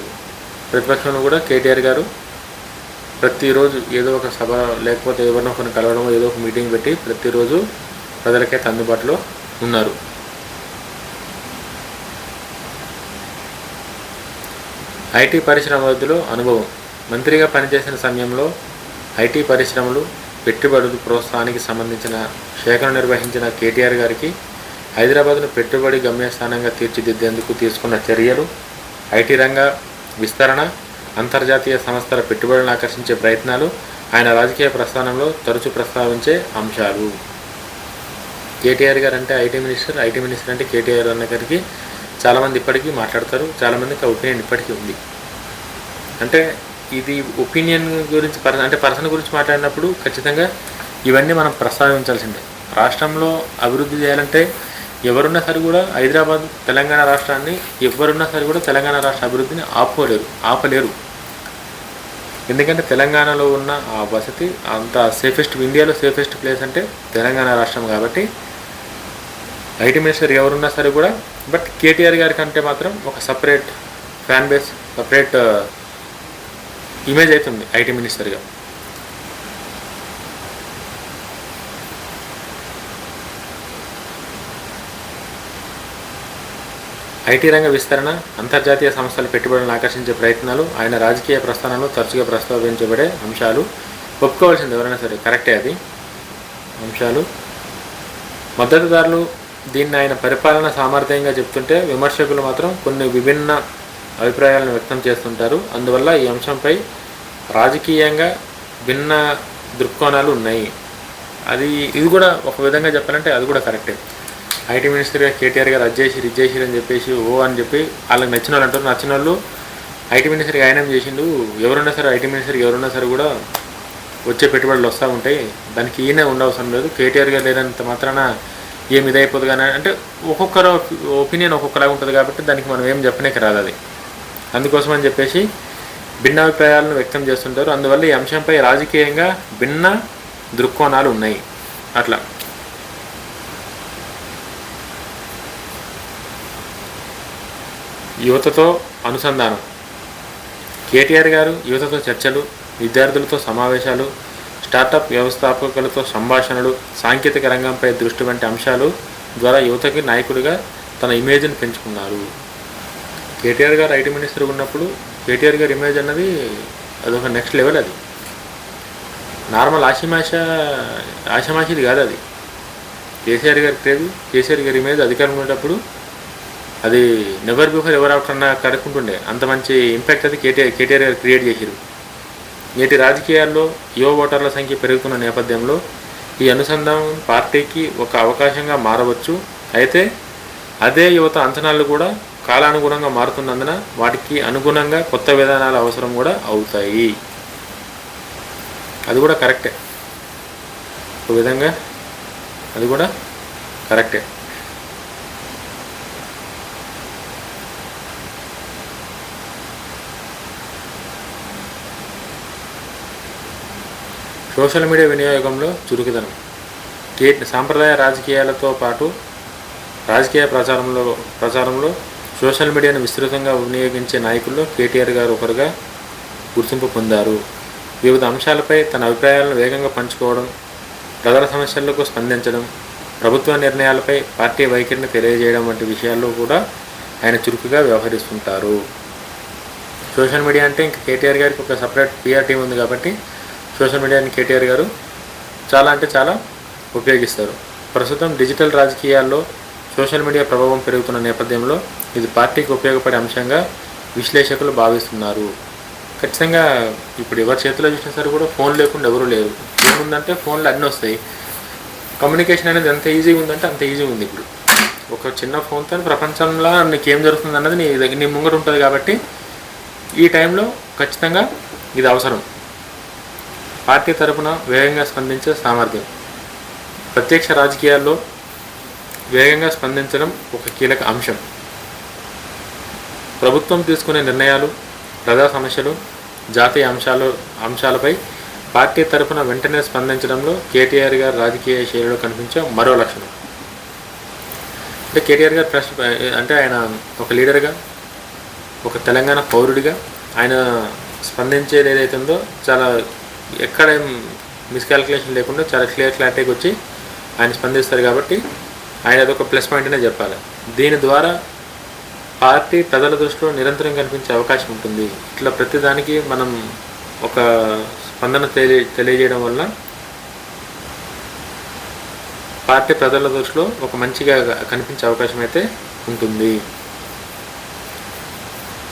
ప్రతిపక్షంలో కూడా కేటీఆర్ గారు ప్రతిరోజు ఏదో ఒక సభ లేకపోతే ఎవరినో కొన్ని కలవడం, ఏదో ఒక మీటింగ్ పెట్టి ప్రతిరోజు ప్రజలకైతే అందుబాటులో ఉన్నారు. ఐటీ పరిశ్రమలో అనుభవం. మంత్రిగా పనిచేసిన సమయంలో ఐటీ పరిశ్రమలు, పెట్టుబడులు ప్రోత్సాహానికి సంబంధించిన శాఖను నిర్వహించిన కేటీఆర్ గారికి హైదరాబాద్ను పెట్టుబడి గమ్యస్థానంగా తీర్చిదిద్దేందుకు తీసుకున్న చర్యలు, ఐటీ రంగ విస్తరణ, అంతర్జాతీయ సంస్థల పెట్టుబడులను ఆకర్షించే ప్రయత్నాలు ఆయన రాజకీయ ప్రస్థానంలో తరచూ ప్రస్తావించే అంశాలు. కేటీఆర్ గారు అంటే ఐటీ మినిస్టర్ అంటే కేటీఆర్ అన్న గారికి చాలామంది ఇప్పటికీ మాట్లాడతారు. చాలామందికి ఆ ఒపీనియన్ ఇప్పటికీ ఉంది. అంటే ఇది ఒపీనియన్ గురించి పర్సన్ గురించి మాట్లాడినప్పుడు ఖచ్చితంగా ఇవన్నీ మనం ప్రస్తావించాల్సిందే. రాష్ట్రంలో అభివృద్ధి చేయాలంటే ఎవరున్నా సరే కూడా హైదరాబాద్, తెలంగాణ రాష్ట్రాన్ని ఎవరున్నా సరే కూడా తెలంగాణ రాష్ట్ర అభివృద్ధిని ఆపలేరు. ఎందుకంటే తెలంగాణలో ఉన్న ఆ వసతి అంత ఇండియాలో సేఫెస్ట్ ప్లేస్ అంటే తెలంగాణ రాష్ట్రం. కాబట్టి ఐటీ మినిస్టర్ ఎవరున్నా సరే కూడా, బట్ కేటీఆర్ గారి కంటే మాత్రం ఒక separate fan base, separate image అవుతుంది ఐటీ మినిస్టర్గా. ఐటీ రంగ విస్తరణ, అంతర్జాతీయ సంస్థల పెట్టుబడులను ఆకర్షించే ప్రయత్నాలు ఆయన రాజకీయ ప్రస్థానంలో తరచుగా ప్రస్తావించబడే అంశాలు. ఒప్పుకోవాల్సింది ఎవరైనా సరే, కరెక్టే అది అంశాలు. మద్దతుదారులు దీన్ని ఆయన పరిపాలన సామర్థ్యంగా చెప్తుంటే విమర్శకులు మాత్రం కొన్ని విభిన్న అభిప్రాయాలను వ్యక్తం చేస్తుంటారు. అందువల్ల ఈ అంశంపై రాజకీయంగా భిన్న దృక్కోణాలు ఉన్నాయి. ఇది కూడా ఒక విధంగా చెప్పాలంటే అది కూడా కరెక్టే. ఐటీ మినిస్టర్గా కేటీఆర్ గారు అది చేసిరు అని చెప్పేసి అని చెప్పి వాళ్ళకి నచ్చిన వాళ్ళు అంటారు. నచ్చిన వాళ్ళు ఐటీ మినిస్టర్గా ఆయన చేసిండు, ఎవరున్నా సరే ఐటీ మినిస్టర్కి ఎవరున్నా సరే కూడా వచ్చే పెట్టుబడులు వస్తూ ఉంటాయి, దానికి ఈయనే ఉండవసరం లేదు, కేటీఆర్ గారు లేదంత మాత్రాన ఏమి ఇదైపోదు కానీ అంటే ఒక్కొక్కరు ఒపీనియన్ ఒక్కొక్కలాగా ఉంటుంది. కాబట్టి దానికి మనం ఏం చెప్పనేకి రాదు. అది అందుకోసం అని చెప్పేసి భిన్నాభిప్రాయాలను వ్యక్తం చేస్తుంటారు. అందువల్ల ఈ అంశంపై రాజకీయంగా భిన్న దృక్కోణాలు ఉన్నాయి. అట్లా యువతతో అనుసంధానం. కేటీఆర్ గారు యువతతో చర్చలు, విద్యార్థులతో సమావేశాలు, స్టార్టప్ వ్యవస్థాపకులతో సంభాషణలు, సాంకేతిక రంగంపై దృష్టి వంటి అంశాలు ద్వారా యువతకి నాయకుడిగా తన ఇమేజ్ని పెంచుకున్నారు. కేటీఆర్ గారు ఐటీ మినిస్టర్ ఉన్నప్పుడు కేటీఆర్ గారి ఇమేజ్ అన్నది అదొక నెక్స్ట్ లెవెల్. అది నార్మల్ ఆషమాషిది కాదు. అది కేసీఆర్ గారి క్రేజ్, కేసీఆర్ గారి ఇమేజ్ అధికారంలో ఉండేటప్పుడు అది నెవర్ బిఫోర్ ఎవర్ ఆఫ్టర్ అన్న కడుక్కుంటుండే. అంత మంచి ఇంపాక్ట్ అది కేటీఆర్ గారు క్రియేట్ చేశారు. నేటి రాజకీయాల్లో యువ ఓటర్ల సంఖ్య పెరుగుతున్న నేపథ్యంలో ఈ అనుసంధానం పార్టీకి ఒక అవకాశంగా మారవచ్చు. అయితే అదే యువత అంచనాలు కూడా కాలానుగుణంగా మారుతున్నందున వాటికి అనుగుణంగా కొత్త విధానాల అవసరం కూడా అవుతాయి. అది కూడా కరెక్టే, ఒక విధంగా అది కూడా కరెక్టే. సోషల్ మీడియా వినియోగంలో చురుకుదనం. సాంప్రదాయ రాజకీయాలతో పాటు రాజకీయ ప్రచారంలో సోషల్ మీడియాను విస్తృతంగా వినియోగించే నాయకుల్లో కేటీఆర్ గారు ఒకరుగా గుర్తింపు పొందారు. వివిధ అంశాలపై తన అభిప్రాయాలను వేగంగా పంచుకోవడం, ప్రజల సమస్యలకు స్పందించడం, ప్రభుత్వ నిర్ణయాలపై పార్టీ వైఖరిని తెలియజేయడం వంటి విషయాల్లో కూడా ఆయన చురుకుగా వ్యవహరిస్తుంటారు. సోషల్ మీడియా అంటే ఇంకా కేటీఆర్ గారికి ఒక సపరేట్ పిఆర్ టీం ఉంది కాబట్టి సోషల్ మీడియాని కేటీఆర్ గారు చాలా ఉపయోగిస్తారు. ప్రస్తుతం డిజిటల్ రాజకీయాల్లో సోషల్ మీడియా ప్రభావం పెరుగుతున్న నేపథ్యంలో ఇది పార్టీకి ఉపయోగపడే అంశంగా విశ్లేషకులు భావిస్తున్నారు. ఖచ్చితంగా ఇప్పుడు ఎవరి చేతిలో చూసినా సరే కూడా ఫోన్ లేకుండా ఎవరూ లేరు. ఫోన్ ఉందంటే ఫోన్లో అన్నీ వస్తాయి. కమ్యూనికేషన్ అనేది ఎంత ఈజీగా ఉందంటే అంత ఈజీగా ఉంది. ఇప్పుడు ఒక చిన్న ఫోన్తో ప్రపంచంలో నీకేం జరుగుతుంది అన్నది నీ ముంగట ఉంటుంది. కాబట్టి ఈ టైంలో ఖచ్చితంగా ఇది అవసరం. పార్టీ తరపున వేగంగా స్పందించే సామర్థ్యం. ప్రత్యక్ష రాజకీయాల్లో వేగంగా స్పందించడం ఒక కీలక అంశం. ప్రభుత్వం తీసుకునే నిర్ణయాలు, ప్రజా సమస్యలు, జాతీయ అంశాలపై పార్టీ తరపున వెంటనే స్పందించడంలో కేటీఆర్ గారు రాజకీయ శైలిలో కనిపించే మరో లక్షణం. అంటే కేటీఆర్ గారు అంటే ఆయన ఒక లీడర్గా, ఒక తెలంగాణ పౌరుడిగా ఆయన స్పందించేది ఏదైతే ఉందో చాలా ఎక్కడ మిస్కాల్కులేషన్ లేకుండా చాలా క్లారిటీగా వచ్చి ఆయన స్పందిస్తారు. కాబట్టి ఆయన అదొక ప్లస్ పాయింట్నే చెప్పాలి. దీని ద్వారా పార్టీ ప్రజల దృష్టిలో నిరంతరం కనిపించే అవకాశం ఉంటుంది. ఇట్లా ప్రతిదానికి మనం ఒక స్పందన తెలియజేయడం వల్ల పార్టీ ప్రజల దృష్టిలో ఒక మంచిగా కనిపించే అవకాశం అయితే ఉంటుంది.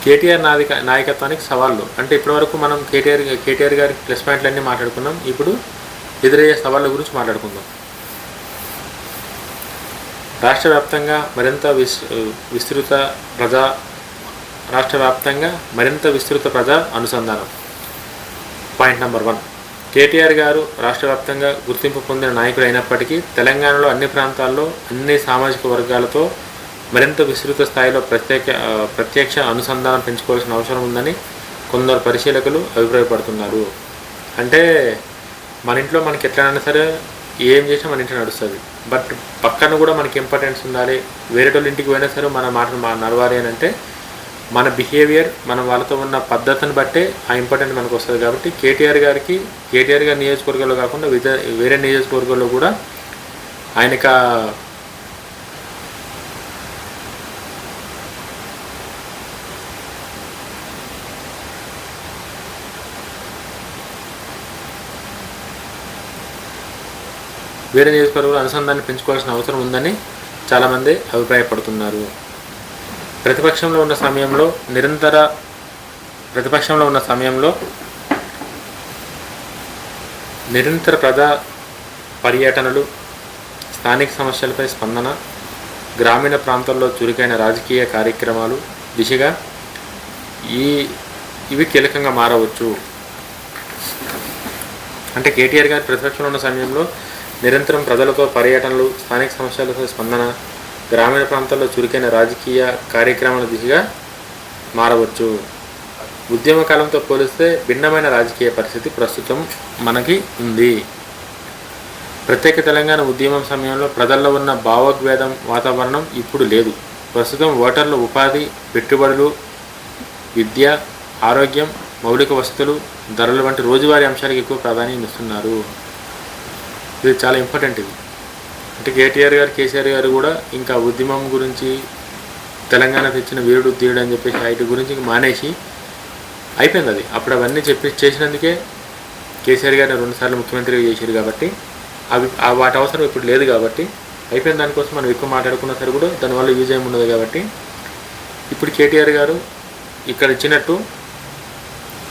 కేటీఆర్ నాయకత్వానికి సవాళ్ళు. అంటే ఇప్పటివరకు మనం కేటీఆర్ గారి ప్లస్ పాయింట్లన్నీ మాట్లాడుకున్నాం. ఇప్పుడు ఎదురయ్యే సవాళ్ళ గురించి మాట్లాడుకుందాం. రాష్ట్ర వ్యాప్తంగా మరింత విస్తృత ప్రజా అనుసంధానం. పాయింట్ నెంబర్ 1, కేటీఆర్ గారు రాష్ట్ర వ్యాప్తంగా గుర్తింపు పొందిన నాయకుడు అయినప్పటికీ తెలంగాణలో అన్ని ప్రాంతాల్లో అన్ని సామాజిక వర్గాలతో మరింత విస్తృత స్థాయిలో ప్రత్యక్ష అనుసంధానం పెంచుకోవాల్సిన అవసరం ఉందని కొందరు పరిశీలకులు అభిప్రాయపడుతున్నారు. అంటే మన ఇంట్లో మనకి ఎట్లైనా సరే ఏం చేసినా మన ఇంట్లో నడుస్తుంది. బట్ పక్కన కూడా మనకి ఇంపార్టెన్స్ ఉండాలి. వేరే వాళ్ళ ఇంటికి పోయినా సరే మన మాటలు నడవాలి అని అంటే మన బిహేవియర్, మనం వాళ్ళతో ఉన్న పద్ధతిని బట్టే ఆ ఇంపార్టెంట్ మనకు వస్తుంది. కాబట్టి కేటీఆర్ గారి నియోజకవర్గంలో కాకుండా వేరే నియోజకవర్గాల్లో కూడా ఆయనకు వేరే నియోజకవర్గాలు అనుసంధాన్ని పెంచుకోవాల్సిన అవసరం ఉందని చాలామంది అభిప్రాయపడుతున్నారు. ప్రతిపక్షంలో ఉన్న సమయంలో నిరంతర ప్రజా పర్యటనలు, స్థానిక సమస్యలపై స్పందన, గ్రామీణ ప్రాంతాల్లో చురుకైన రాజకీయ కార్యక్రమాలు దిశగా ఇవి కీలకంగా మారవచ్చు. అంటే కేటీఆర్ గారు ప్రతిపక్షంలో ఉన్న సమయంలో నిరంతరం ప్రజలతో పర్యటనలు, స్థానిక సమస్యలపై స్పందన, గ్రామీణ ప్రాంతాల్లో చురుకైన రాజకీయ కార్యక్రమాల దిశగా మారవచ్చు. ఉద్యమ కాలంతో పోలిస్తే భిన్నమైన రాజకీయ పరిస్థితి ప్రస్తుతం మనకి ఉంది. ప్రత్యేక తెలంగాణ ఉద్యమం సమయంలో ప్రజల్లో ఉన్న భావోద్వేగం వాతావరణం ఇప్పుడు లేదు. ప్రస్తుతం ఓటర్లు ఉపాధి, పెట్టుబడులు, విద్య, ఆరోగ్యం, మౌలిక వసతులు, ధరలు వంటి రోజువారీ అంశాలకు ఎక్కువ ప్రాధాన్యం ఇస్తున్నారు. ఇది చాలా ఇంపార్టెంట్. ఇది అంటే కేటీఆర్ గారు, కేసీఆర్ గారు కూడా ఇంకా ఉద్యమం గురించి, తెలంగాణ తెచ్చిన వీరుడు తీరుడు అని చెప్పేసి వాటి గురించి మానేసి అయిపోయింది అది. అప్పుడు అవన్నీ చేసినందుకే కేసీఆర్ గారిని 2 సార్లు ముఖ్యమంత్రిగా చేశారు కాబట్టి వాటి అవసరం ఇప్పుడు లేదు కాబట్టి అయిపోయిన. దానికోసం మనం ఎక్కువ మాట్లాడుకున్నా సరే కూడా దానివల్ల యూజ్ ఏమి ఉండదు కాబట్టి ఇప్పుడు కేటీఆర్ గారు ఇక్కడ ఇచ్చినట్టు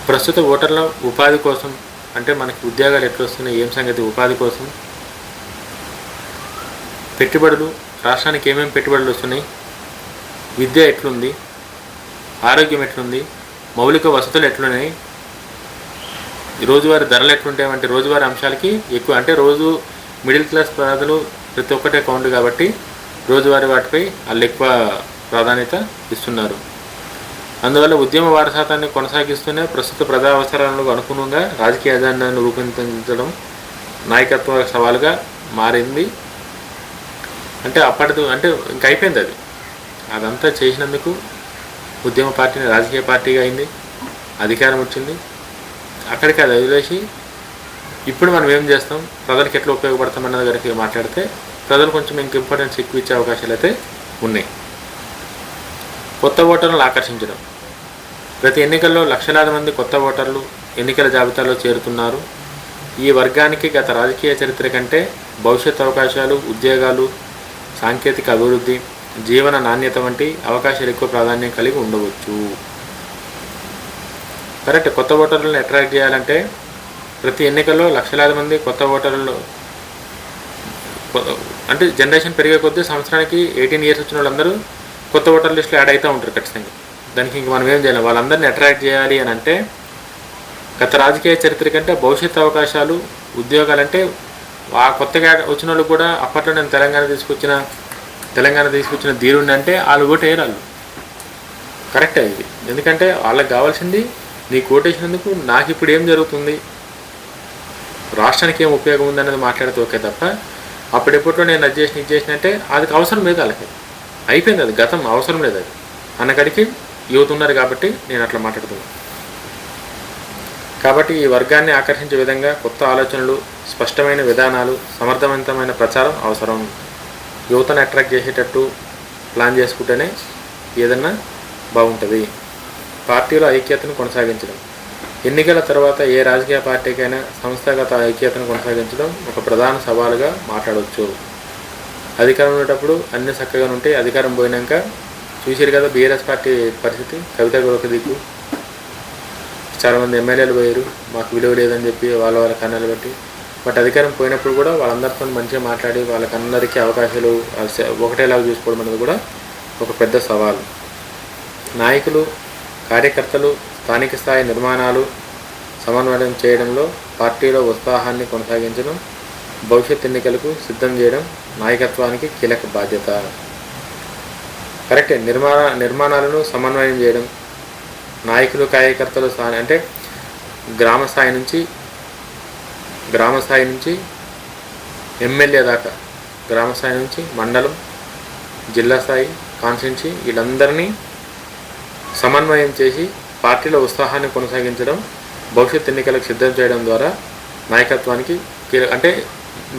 ప్రస్తుత ఓటర్ల ఉపాధి కోసం, అంటే మనకి ఉద్యోగాలు ఎట్లా వస్తున్నాయి, ఏం సంగతి, ఉపాధి కోసం పెట్టుబడులు, రాష్ట్రానికి ఏమేమి పెట్టుబడులు వస్తున్నాయి, విద్య ఎట్లుంది, ఆరోగ్యం ఎట్లుంది, మౌలిక వసతులు ఎట్లున్నాయి, రోజువారీ ధరలు ఎట్లుంటాయి వంటి రోజువారీ అంశాలకి ఎక్కువ, అంటే రోజు మిడిల్ క్లాస్ ప్రజలు ప్రతి ఒక్కటే కౌంట్ కాబట్టి రోజువారీ వాటిపై వాళ్ళు ఎక్కువ ప్రాధాన్యత ఇస్తున్నారు. అందువల్ల ఉద్యమ వారసత్వాన్ని కొనసాగిస్తూనే ప్రస్తుత ప్రజా అవసరాలకు అనుగుణంగా రాజకీయ అజెండాను రూపొందించడం నాయకత్వ సవాలుగా మారింది. అంటే అంటే ఇంక అయిపోయింది అది. అదంతా చేసినందుకు ఉద్యమ పార్టీని రాజకీయ పార్టీగా అయింది, అధికారం వచ్చింది. అక్కడికి అది వదిలేసి ఇప్పుడు మనం ఏం చేస్తాం, ప్రజలకు ఎట్లా ఉపయోగపడతామన్నది దగ్గరికి మాట్లాడితే ప్రజలు కొంచెం ఇంక ఇంపార్టెన్స్ ఎక్కువ ఇచ్చే అవకాశాలు అయితే ఉన్నాయి. కొత్త ఓటర్లను ఆకర్షించడం. ప్రతి ఎన్నికల్లో లక్షలాది మంది కొత్త ఓటర్లు ఎన్నికల జాబితాలో చేరుతున్నారు. ఈ వర్గానికి గత రాజకీయ చరిత్ర కంటే భవిష్యత్ అవకాశాలు, ఉద్యోగాలు, సాంకేతిక అభివృద్ధి, జీవన నాణ్యత వంటి అవకాశాలు ఎక్కువ ప్రాధాన్యం కలిగి ఉండవచ్చు. కరెక్ట్. కొత్త ఓటర్లను అట్రాక్ట్ చేయాలంటే ప్రతి ఎన్నికల్లో లక్షలాది మంది కొత్త ఓటర్లు, అంటే జనరేషన్ పెరిగే కొద్దీ సంవత్సరానికి 18 years వచ్చిన వాళ్ళందరూ కొత్త ఓటర్ లిస్టులో యాడ్ అవుతూ ఉంటారు ఖచ్చితంగా. దానికి ఇంక మనం ఏం చేయాలి, వాళ్ళందరినీ అట్రాక్ట్ చేయాలి అని అంటే గత రాజకీయ చరిత్ర కంటే భవిష్యత్ అవకాశాలు, ఉద్యోగాలు, అంటే ఆ కొత్తగా వచ్చిన వాళ్ళు కూడా అప్పట్లో నేను తెలంగాణ తీసుకొచ్చిన ధీరుణ్ణి అంటే వాళ్ళు ఓటు వేయరాళ్ళు. కరెక్టే ఇది. ఎందుకంటే వాళ్ళకి కావాల్సింది నీ కోటేసినందుకు నాకు ఇప్పుడు ఏం జరుగుతుంది, రాష్ట్రానికి ఏం ఉపయోగం ఉందనేది మాట్లాడితే ఓకే తప్ప అప్పుడెప్పట్లో నేను అది చేసిన అంటే అది అవసరం లేదు. వాళ్ళకి అయిపోయింది, అది గతం, అవసరం లేదు అది అన్నకడికి యువత ఉన్నారు కాబట్టి నేను అట్లా మాట్లాడుతున్నాను. కాబట్టి ఈ వర్గాన్ని ఆకర్షించే విధంగా కొత్త ఆలోచనలు, స్పష్టమైన విధానాలు, సమర్థవంతమైన ప్రచారం అవసరం. యువతను అట్రాక్ట్ చేసేటట్టు ప్లాన్ చేసుకుంటేనే ఏదన్నా బాగుంటుంది. పార్టీలో ఐక్యతను కొనసాగించడం. ఎన్నికల తర్వాత ఏ రాజకీయ పార్టీకైనా సంస్థాగత ఐక్యతను కొనసాగించడం ఒక ప్రధాన సవాలుగా మాట్లాడవచ్చు. అధికారం ఉండేటప్పుడు అన్ని చక్కగా ఉంటే అధికారం పోయినాక చూసారు కదా బీఆర్ఎస్ పార్టీ పరిస్థితి. కవిత ఒక దిక్కు, చాలామంది ఎమ్మెల్యేలు పోయారు, మాకు విలువ లేదని చెప్పి వాళ్ళ కన్నాలు బట్టి. బట్ అధికారం పోయినప్పుడు కూడా వాళ్ళందరితో మంచిగా మాట్లాడి వాళ్ళకందరికీ అవకాశాలు ఒకటేలాగా చూసుకోవడం అనేది కూడా ఒక పెద్ద సవాలు. నాయకులు, కార్యకర్తలు స్థానిక స్థాయి నిర్మాణాలు సమన్వయం చేయడంలో పార్టీలో ఉత్సాహాన్ని కొనసాగించడం, భవిష్యత్ ఎన్నికలకు సిద్ధం చేయడం నాయకత్వానికి కీలక బాధ్యత. కరెక్టే. నిర్మాణాలను సమన్వయం చేయడం, నాయకులు, కార్యకర్తలు అంటే గ్రామ స్థాయి నుంచి ఎమ్మెల్యే దాకా, గ్రామ స్థాయి నుంచి మండలం, జిల్లా స్థాయి, కాన్స్టిట్యున్సీ, వీళ్ళందరినీ సమన్వయం చేసి పార్టీలో ఉత్సాహాన్ని కొనసాగించడం, భవిష్యత్ ఎన్నికలకు సిద్ధం చేయడం ద్వారా నాయకత్వానికి అంటే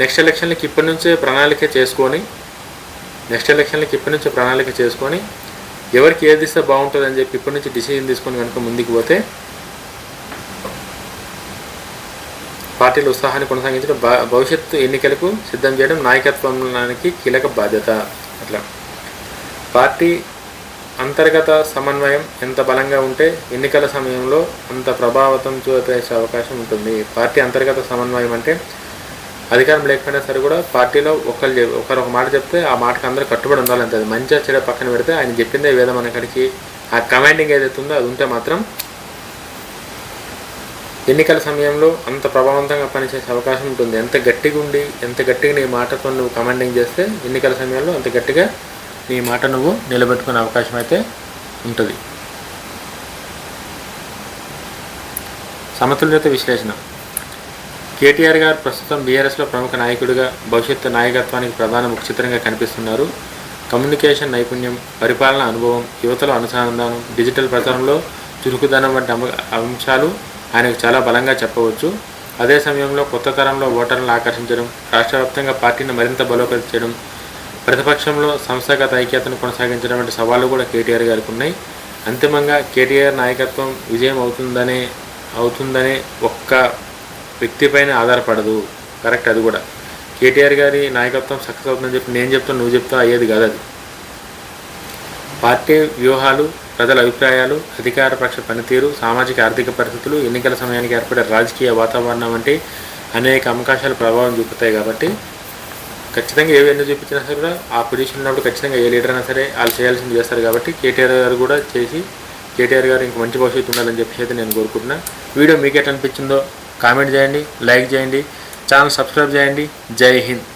నెక్స్ట్ ఎలక్షన్లకి ఇప్పటి నుంచే ప్రణాళిక చేసుకొని ఎవరికి ఏది ఇస్తే బాగుంటుందని చెప్పి ఇప్పటి నుంచి డిసిజన్ తీసుకొని కనుక ముందుకు పోతే పార్టీల ఉత్సాహాన్ని కొనసాగించడం, భవిష్యత్తు ఎన్నికలకు సిద్ధం చేయడం నాయకత్వానికి కీలక బాధ్యత. అట్లా పార్టీ అంతర్గత సమన్వయం ఎంత బలంగా ఉంటే ఎన్నికల సమయంలో అంత ప్రభావితం చూపేసే అవకాశం ఉంటుంది. పార్టీ అంతర్గత సమన్వయం అంటే అధికారం లేకపోయినా సరే కూడా పార్టీలో ఒకరు ఒక మాట చెప్తే ఆ మాటకు అందరూ కట్టుబడి ఉండాలంటే, అది మంచిగా చెడ పక్కన పెడితే ఆయన చెప్పిందే వేదం అక్కడికి ఆ కమాండింగ్ ఏదైతే ఉందో అది ఉంటే మాత్రం ఎన్నికల సమయంలో అంత ప్రభావవంతంగా పనిచేసే అవకాశం ఉంటుంది. ఎంత గట్టిగా నీ మాటతో నువ్వు కమాండింగ్ చేస్తే ఎన్నికల సమయంలో అంత గట్టిగా నీ మాట నువ్వు నిలబెట్టుకునే అవకాశం అయితే ఉంటుంది. సమతుల్యత విశ్లేషణ. కేటీఆర్ గారు ప్రస్తుతం బీఆర్ఎస్లో ప్రముఖ నాయకుడిగా, భవిష్యత్తు నాయకత్వానికి ప్రధాన ముఖచిత్రంగా కనిపిస్తున్నారు. కమ్యూనికేషన్ నైపుణ్యం, పరిపాలన అనుభవం, యువతలో అనుసంధానం, డిజిటల్ ప్రచారంలో చురుకుదనం వంటి అంశాలు ఆయనకు చాలా బలంగా చెప్పవచ్చు. అదే సమయంలో కొత్త తరంలో ఓటర్లను ఆకర్షించడం, రాష్ట్ర వ్యాప్తంగా పార్టీని మరింత బలోపేతం చేయడం, ప్రతిపక్షంలో సంస్థాగత ఐక్యతను కొనసాగించడం వంటి సవాళ్లు కూడా కేటీఆర్ గారికి ఉన్నాయి. అంతిమంగా కేటీఆర్ నాయకత్వం విజయం అవుతుందనే ఒక్క వ్యక్తిపైన ఆధారపడదు. కరెక్ట్, అది కూడా కేటీఆర్ గారి నాయకత్వం సక్సెస్ అవుతుందని చెప్పి నేను చెప్తాను, నువ్వు చెప్తావు అయ్యేది కాదు. అది పార్టీ వ్యూహాలు, ప్రజల అభిప్రాయాలు, అధికార పక్ష పనితీరు, సామాజిక ఆర్థిక పరిస్థితులు, ఎన్నికల సమయానికి ఏర్పడే రాజకీయ వాతావరణం వంటి అనేక అవకాశాలు ప్రభావం చూపుతాయి. కాబట్టి ఖచ్చితంగా ఏవన్నీ చూపించినా సరే కూడా ఆ పొజిషన్ ఉన్నప్పుడు ఖచ్చితంగా ఏ లీడర్ అయినా సరే వాళ్ళు చేయాల్సింది చేస్తారు. కాబట్టి కేటీఆర్ గారు కూడా చేసి కేటీఆర్ గారు ఇంక మంచి భవిష్యత్తు ఉండాలని చెప్పేసి అయితే నేను కోరుకుంటున్నా. వీడియో మీకు ఎట్లా అనిపించిందో కామెంట్ చేయండి, లైక్ చేయండి, ఛానల్ సబ్స్క్రైబ్ చేయండి. జై హింద్.